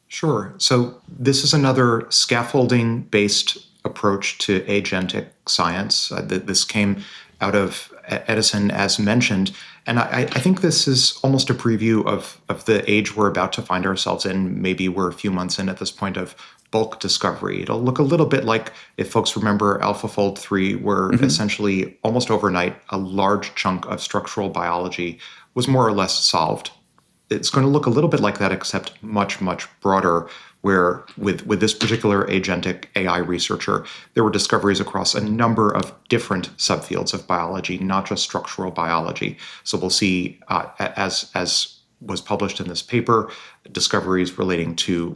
Sure. So this is another scaffolding-based approach to agentic science. This came out of Edison, as mentioned. And I think this is almost a preview of the age we're about to find ourselves in. Maybe we're a few months in at this point of bulk discovery. It'll look a little bit like, if folks remember AlphaFold 3, where essentially almost overnight, a large chunk of structural biology was more or less solved. It's going to look a little bit like that, except much, much broader, where with this particular agentic AI researcher, there were discoveries across a number of different subfields of biology, not just structural biology. So we'll see, as was published in this paper, discoveries relating to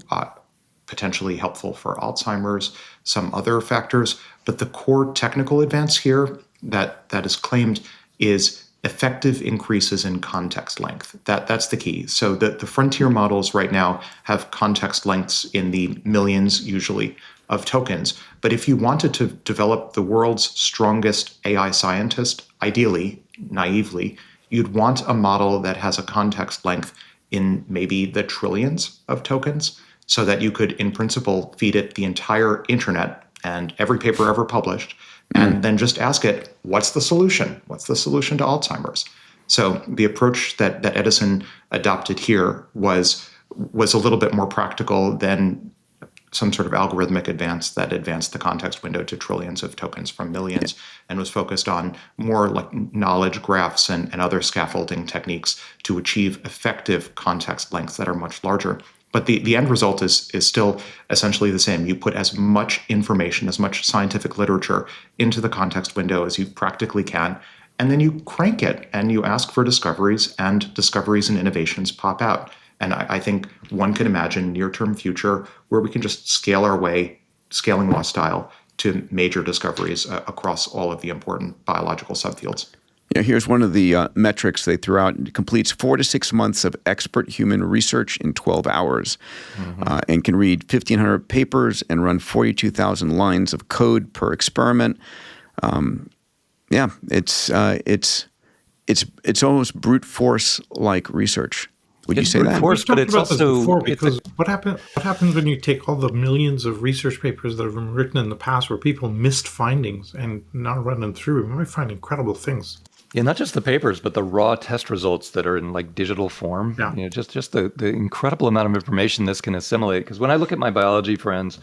potentially helpful for Alzheimer's, some other factors. But the core technical advance here that is claimed is effective increases in context length. That's the key. So the frontier models right now have context lengths in the millions, usually, of tokens. But if you wanted to develop the world's strongest AI scientist, ideally, naively, you'd want a model that has a context length in maybe the trillions of tokens, so that you could, in principle, feed it the entire internet and every paper ever published, and then just ask it, what's the solution? What's the solution to Alzheimer's? So the approach that Edison adopted here was a little bit more practical than some sort of algorithmic advance that advanced the context window to trillions of tokens from millions, and was focused on more like knowledge graphs and other scaffolding techniques to achieve effective context lengths that are much larger. But the end result is still essentially the same. You put as much information, as much scientific literature into the context window as you practically can, and then you crank it and you ask for discoveries, and discoveries and innovations pop out. And I think one can imagine near-term future where we can just scale our way, scaling law style, to major discoveries across all of the important biological subfields. Yeah, here's one of the metrics they threw out. It completes 4 to 6 months of expert human research in 12 hours and can read 1,500 papers and run 42,000 lines of code per experiment. It's almost brute force like research. Would you say that? Force, but it's also before, because what happens when you take all the millions of research papers that have been written in the past where people missed findings and now run them through? We might find incredible things. Yeah, not just the papers, but the raw test results that are in like digital form. Yeah. Just the incredible amount of information this can assimilate. Because when I look at my biology friends,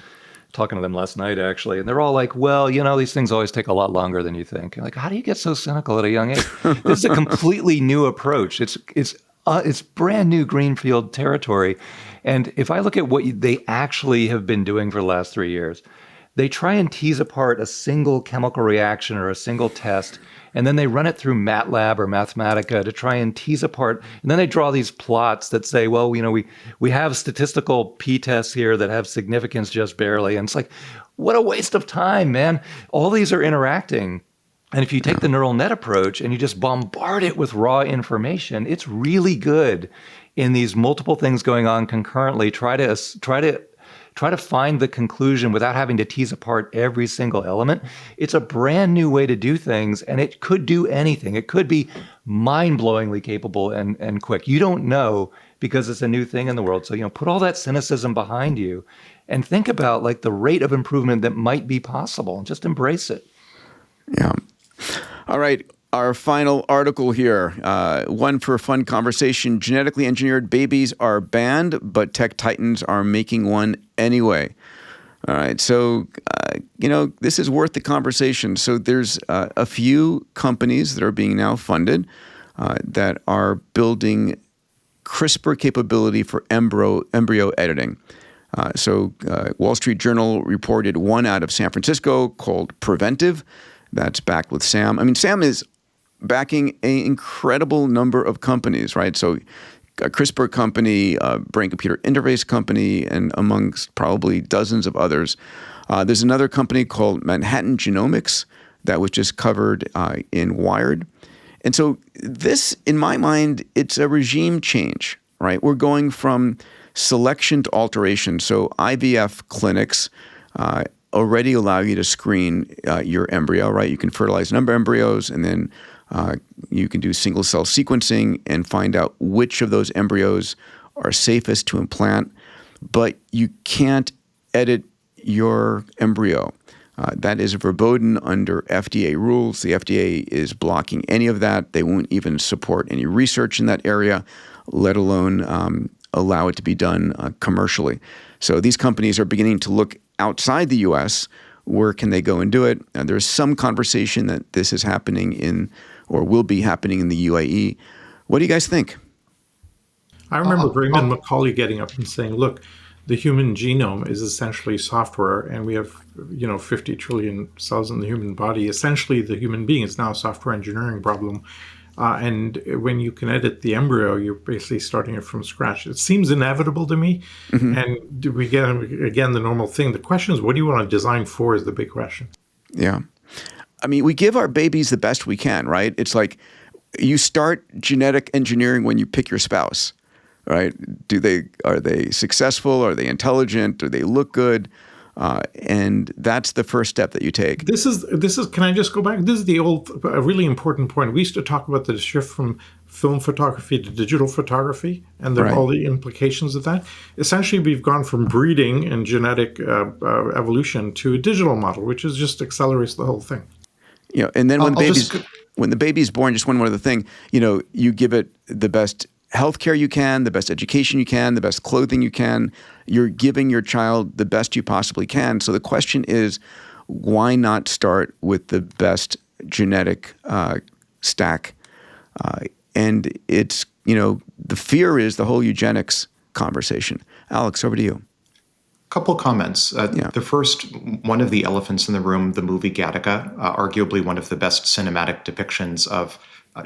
talking to them last night actually, and they're all like, well, these things always take a lot longer than you think. I'm like, how do you get so cynical at a young age? This is a completely new approach. It's brand new greenfield territory. And if I look at what they actually have been doing for the last 3 years, they try and tease apart a single chemical reaction or a single test, and then they run it through MATLAB or Mathematica to try and tease apart. And then they draw these plots that say, well, we have statistical p-tests here that have significance just barely. And it's like, what a waste of time, man. All these are interacting. And if you take the neural net approach and you just bombard it with raw information, it's really good in these multiple things going on concurrently. Try to find the conclusion without having to tease apart every single element. It's a brand new way to do things, and it could do anything. It could be mind-blowingly capable and quick. You don't know because it's a new thing in the world. So, put all that cynicism behind you and think about like the rate of improvement that might be possible, and just embrace it. Yeah. All right. Our final article here, one for a fun conversation. Genetically engineered babies are banned, but tech titans are making one anyway. All right. So, this is worth the conversation. So there's a few companies that are being now funded that are building CRISPR capability for embryo editing. So Wall Street Journal reported one out of San Francisco called Preventive. That's backed with Sam. I mean, Sam is backing an incredible number of companies, right? So a CRISPR company, a brain computer interface company, and amongst probably dozens of others. There's another company called Manhattan Genomics that was just covered in Wired. And so this, in my mind, it's a regime change, right? We're going from selection to alteration. So IVF clinics already allow you to screen your embryo, right? You can fertilize a number of embryos, and then you can do single cell sequencing and find out which of those embryos are safest to implant. But you can't edit your embryo. That is verboten under FDA rules. The FDA is blocking any of that. They won't even support any research in that area, let alone allow it to be done commercially. So these companies are beginning to look outside the U.S. Where can they go and do it? There's some conversation that this is happening in, or will be happening in the UAE. What do you guys think? I remember Raymond Macaulay getting up and saying, look, the human genome is essentially software, and we have 50 trillion cells in the human body. Essentially, the human being is now a software engineering problem. And when you can edit the embryo, you're basically starting it from scratch. It seems inevitable to me. Mm-hmm. And we get, again, the normal thing. The question is, what do you want to design for is the big question. Yeah. I mean, we give our babies the best we can, right? It's like you start genetic engineering when you pick your spouse, right? Are they successful? Are they intelligent? Do they look good? And that's the first step that you take. This is. Can I just go back? This is a really important point. We used to talk about the shift from film photography to digital photography, and all the implications of that. Essentially, we've gone from breeding and genetic evolution to a digital model, which just accelerates the whole thing. And then when the baby's born, just one other thing, you give it the best healthcare you can, the best education you can, the best clothing you can. You're giving your child the best you possibly can. So the question is, why not start with the best genetic stack? And it's, the fear is the whole eugenics conversation. Alex, over to you. Couple comments. The first, one of the elephants in the room, the movie Gattaca, arguably one of the best cinematic depictions of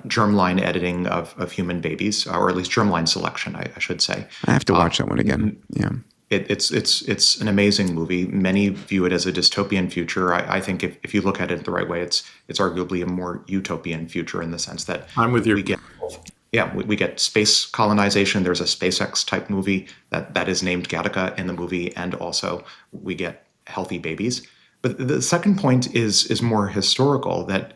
germline editing of human babies, or at least germline selection, I should say. I have to watch that one again. Yeah, it's an amazing movie. Many view it as a dystopian future. I think if you look at it the right way, it's arguably a more utopian future in the sense that I'm with you. We get space colonization. There's a SpaceX type movie that is named Gattaca in the movie, and also we get healthy babies. But the second point is more historical, that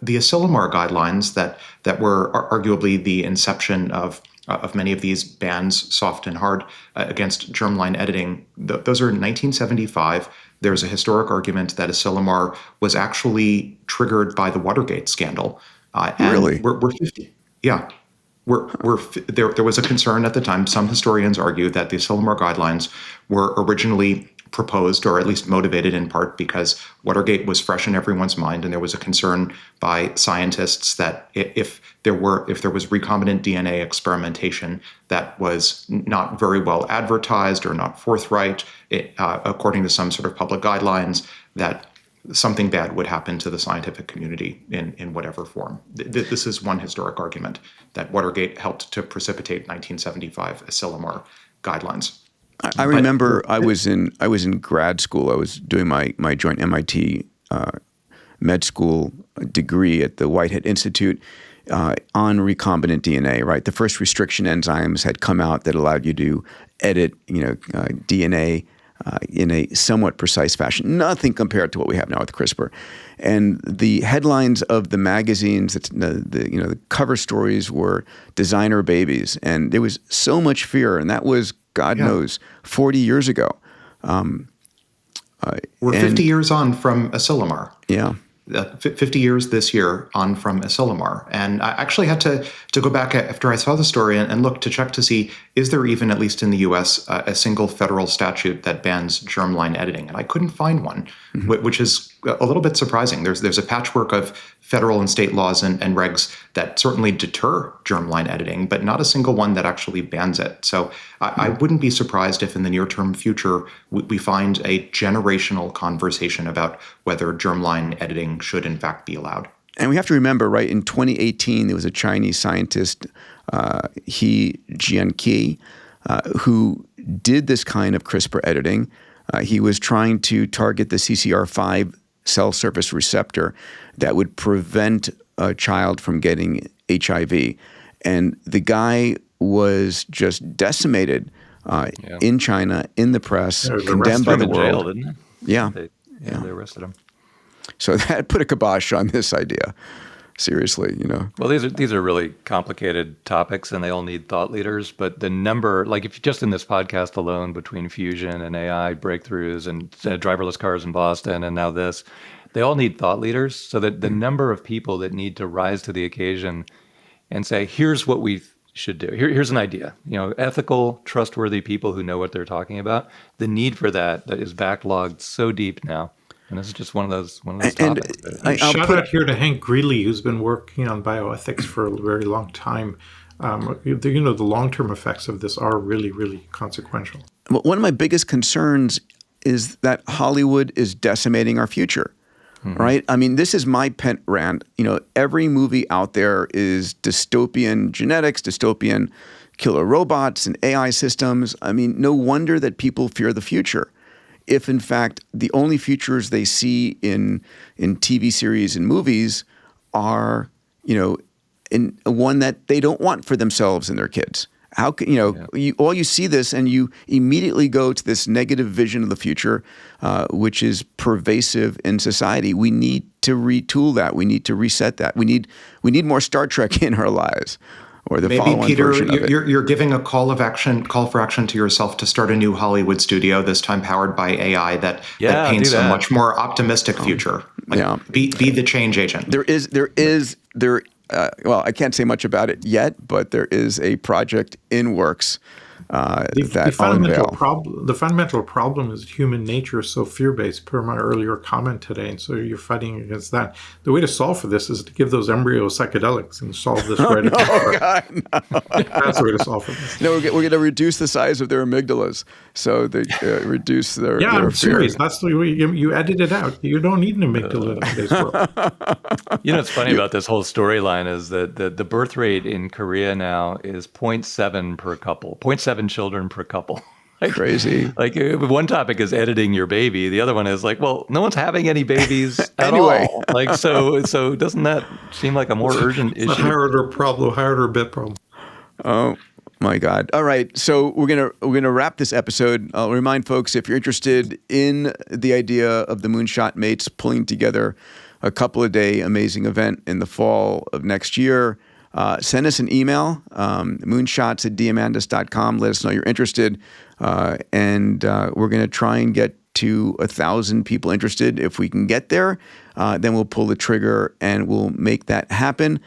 the Asilomar guidelines that were arguably the inception of many of these bans, soft and hard, against germline editing, those are in 1975. There's a historic argument that Asilomar was actually triggered by the Watergate scandal. Really? We're 50. Yeah. There was a concern at the time. Some historians argue that the Asilomar guidelines were originally proposed, or at least motivated in part, because Watergate was fresh in everyone's mind, and there was a concern by scientists that if there was recombinant DNA experimentation that was not very well advertised or not forthright, according to some sort of public guidelines, that something bad would happen to the scientific community in whatever form. This is one historic argument that Watergate helped to precipitate 1975 Asilomar guidelines. I remember I was in grad school. I was doing my joint MIT med school degree at the Whitehead Institute on recombinant DNA. Right, the first restriction enzymes had come out that allowed you to edit, DNA in a somewhat precise fashion. Nothing compared to what we have now with CRISPR. And the headlines of the magazines, the cover stories were designer babies, and there was so much fear, and that was, God knows, 40 years ago. We're 50 years on from Asilomar. Yeah. 50 years this year on from Asilomar. And I actually had to go back after I saw the story and look to check to see, is there even, at least in the US, a single federal statute that bans germline editing? And I couldn't find one, which is a little bit surprising. There's a patchwork of federal and state laws and regs that certainly deter germline editing, but not a single one that actually bans it. So I wouldn't be surprised if in the near-term future we find a generational conversation about whether germline editing should in fact be allowed. And we have to remember, right, in 2018, there was a Chinese scientist, He Jiankey, who did this kind of CRISPR editing. He was trying to target the CCR5 cell surface receptor that would prevent a child from getting HIV. And the guy was just decimated in China, in the press, condemned by the world. Jail, didn't they? Yeah. They arrested him. So that put a kibosh on this idea. Seriously, Well, these are really complicated topics, and they all need thought leaders. But the number, like if just in this podcast alone, between fusion and AI breakthroughs and driverless cars in Boston, and now this, they all need thought leaders. So that the number of people that need to rise to the occasion and say, "Here's what we should do. Here's an idea." Ethical, trustworthy people who know what they're talking about. The need for that is backlogged so deep now. And this is just one of those topics. Shout out here to Hank Greeley, who's been working on bioethics for a very long time. The long-term effects of this are really, really consequential. One of my biggest concerns is that Hollywood is decimating our future, right? I mean, this is my pet rant. Every movie out there is dystopian genetics, dystopian killer robots and AI systems. I mean, no wonder that people fear the future. If in fact the only futures they see in TV series and movies are, in one that they don't want for themselves and their kids. How can you see this and you immediately go to this negative vision of the future, which is pervasive in society. We need to retool that. We need to reset that. We need more Star Trek in our lives. Or the maybe Peter, version of it. You're giving a call for action to yourself to start a new Hollywood studio, this time powered by AI that paints a much more optimistic future. Be the change agent. Well, I can't say much about it yet, but there is a project in works the fundamental problem is human nature is so fear-based, per my earlier comment today, and so you're fighting against that. The way to solve for this is to give those embryos psychedelics and solve this right at the start. That's the way to solve for this. No, we're going to reduce the size of their amygdalas, so they reduce their I'm fear. serious. That's the way you edit it out. You don't need an amygdala in today's world. What's funny about this whole storyline is that the birth rate in Korea now is 0.7 per couple, 0.7 children per couple. Crazy. One topic is editing your baby. The other one is no one's having any babies at all. So doesn't that seem like a more urgent issue? A higher order bit problem. Oh my God. All right. So we're gonna wrap this episode. I'll remind folks, if you're interested in the idea of the Moonshot mates pulling together a couple of day amazing event in the fall of next year, send us an email, moonshots@diamandis.com. Let us know you're interested. And we're going to try and get to 1,000 people interested. If we can get there, then we'll pull the trigger and we'll make that happen.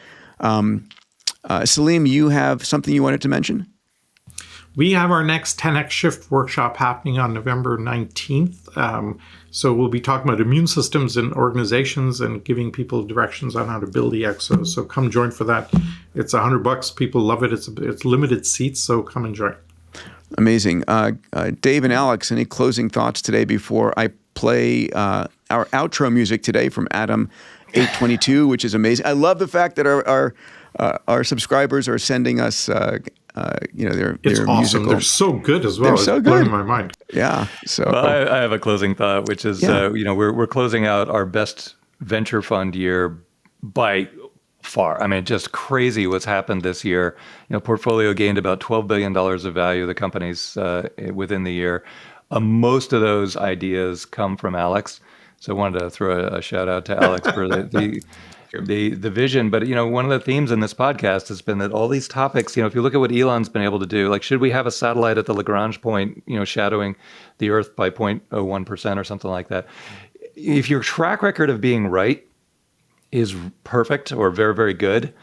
Salim, you have something you wanted to mention? We have our next 10x Shift workshop happening on November 19th. So we'll be talking about immune systems in organizations and giving people directions on how to build the EXO. So come join for that. It's $100. People love it. It's limited seats, so come and join. Amazing. Dave and Alex, any closing thoughts today before I play our outro music today from Adam 822, which is amazing. I love the fact that our subscribers are sending us their it's awesome. musical. They're so good as well. They're so it's good. blowing my mind. Yeah. So I have a closing thought, which is we're closing out our best venture fund year by far. I mean, just crazy what's happened this year. Portfolio gained about $12 billion of value, the companies within the year. Most of those ideas come from Alex. So I wanted to throw a shout out to Alex for the vision. But, one of the themes in this podcast has been that all these topics, if you look at what Elon's been able to do, like, should we have a satellite at the Lagrange point, shadowing the Earth by 0.01% or something like that? If your track record of being right is perfect or very, very good,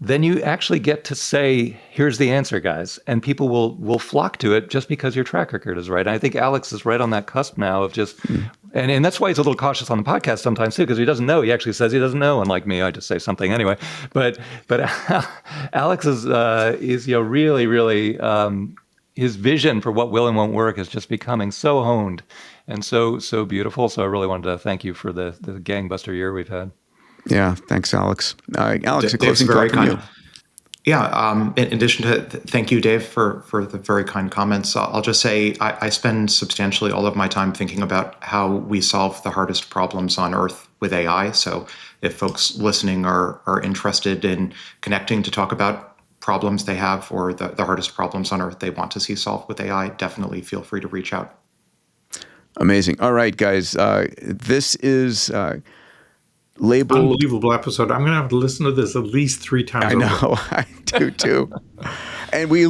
then you actually get to say, here's the answer, guys. And people will flock to it just because your track record is right. And I think Alex is right on that cusp now of just, and that's why he's a little cautious on the podcast sometimes too, because he doesn't know. He actually says he doesn't know. Unlike me, I just say something anyway. But Alex is really, really, his vision for what will and won't work is just becoming so honed and so beautiful. So I really wanted to thank you for the gangbuster year we've had. Yeah, thanks, Alex. Alex, a Dave's closing very thought from you. kind. Yeah, in addition to thank you, Dave, for the very kind comments. I'll just say I spend substantially all of my time thinking about how we solve the hardest problems on Earth with AI. So if folks listening are interested in connecting to talk about problems they have or the hardest problems on Earth they want to see solved with AI, definitely feel free to reach out. Amazing. All right, guys. This is labeled... Unbelievable episode. I'm going to have to listen to this at least 3 times. I know. I do too. And we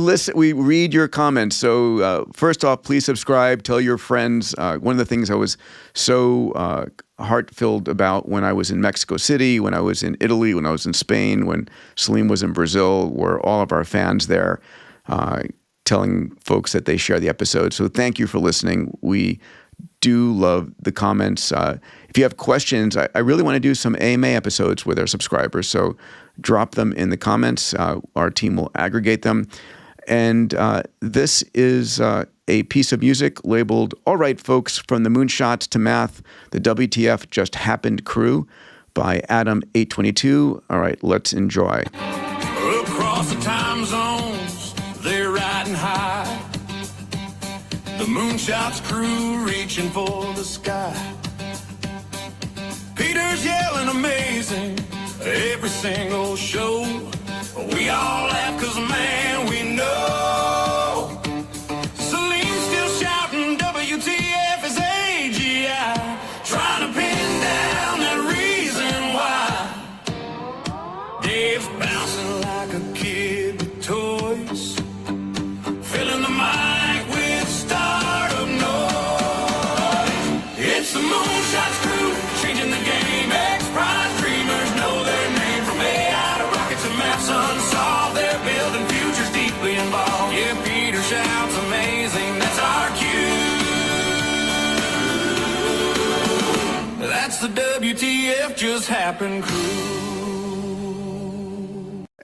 read your comments. So first off, please subscribe. Tell your friends. One of the things I was so heart-filled about when I was in Mexico City, when I was in Italy, when I was in Spain, when Salim was in Brazil, were all of our fans there telling folks that they share the episode. So thank you for listening. We do love the comments. If you have questions, I really want to do some AMA episodes with our subscribers. So drop them in the comments. Our team will aggregate them. And this is a piece of music labeled, All Right, Folks, From the Moonshot to Math, the WTF Just Happened Crew by Adam 822. All right, let's enjoy. Across the time zones, they're riding high. The Moonshot's crew reaching for the sky. Peter's yelling amazing every single show. We all laugh 'cause man, we know. Salim's still shouting WTF is AGI, trying to pin down that reason why. Dave's bouncing like a kid with toys, filling the mic with startup noise. It's the Moonshot's crew, changing the game. X-Prize dreamers know their name. From AI to rockets and maths unsolved, they're building futures deeply involved. Yeah, Peter shouts amazing, that's our cue. That's the WTF Just Happened crew.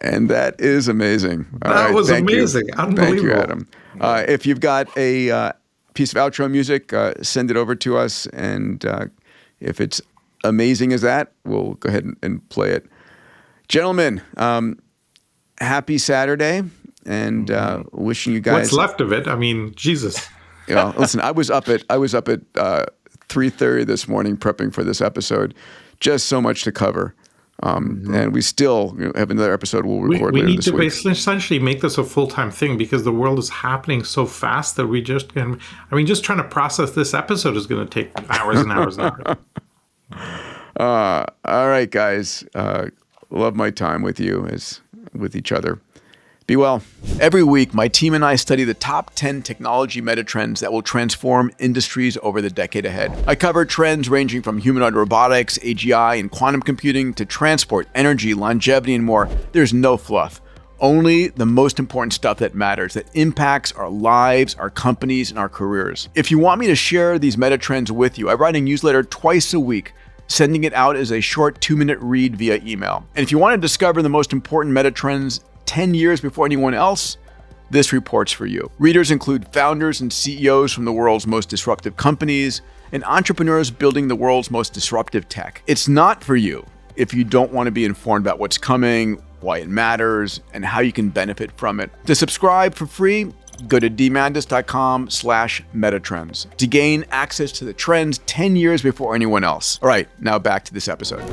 And that is amazing. All that right, was thank amazing. You. Unbelievable. Thank you, Adam. If you've got a piece of outro music, send it over to us. And if it's amazing as that, we'll go ahead and play it. Gentlemen, happy Saturday, and wishing you guys... What's left of it? I mean, Jesus. Yeah, listen, I was up at 3:30 this morning prepping for this episode. Just so much to cover. And we still have another episode we'll record we later need this to week. essentially make this a full-time thing because the world is happening so fast that we just can... I mean, just trying to process this episode is going to take hours and hours and hours. All right, guys. Love my time with you as with each other. Be well. Every week, my team and I study the top 10 technology metatrends that will transform industries over the decade ahead. I cover trends ranging from humanoid robotics, AGI, and quantum computing to transport, energy, longevity, and more. There's no fluff. Only the most important stuff that matters, that impacts our lives, our companies, and our careers. If you want me to share these metatrends with you, I write a newsletter twice a week, sending it out as a short 2-minute read via email. And if you want to discover the most important metatrends 10 years before anyone else, this report's for you. Readers include founders and CEOs from the world's most disruptive companies and entrepreneurs building the world's most disruptive tech. It's not for you if you don't want to be informed about what's coming, why it matters, and how you can benefit from it. To subscribe for free, go to Diamandis.com/metatrends to gain access to the trends 10 years before anyone else. All right, now back to this episode.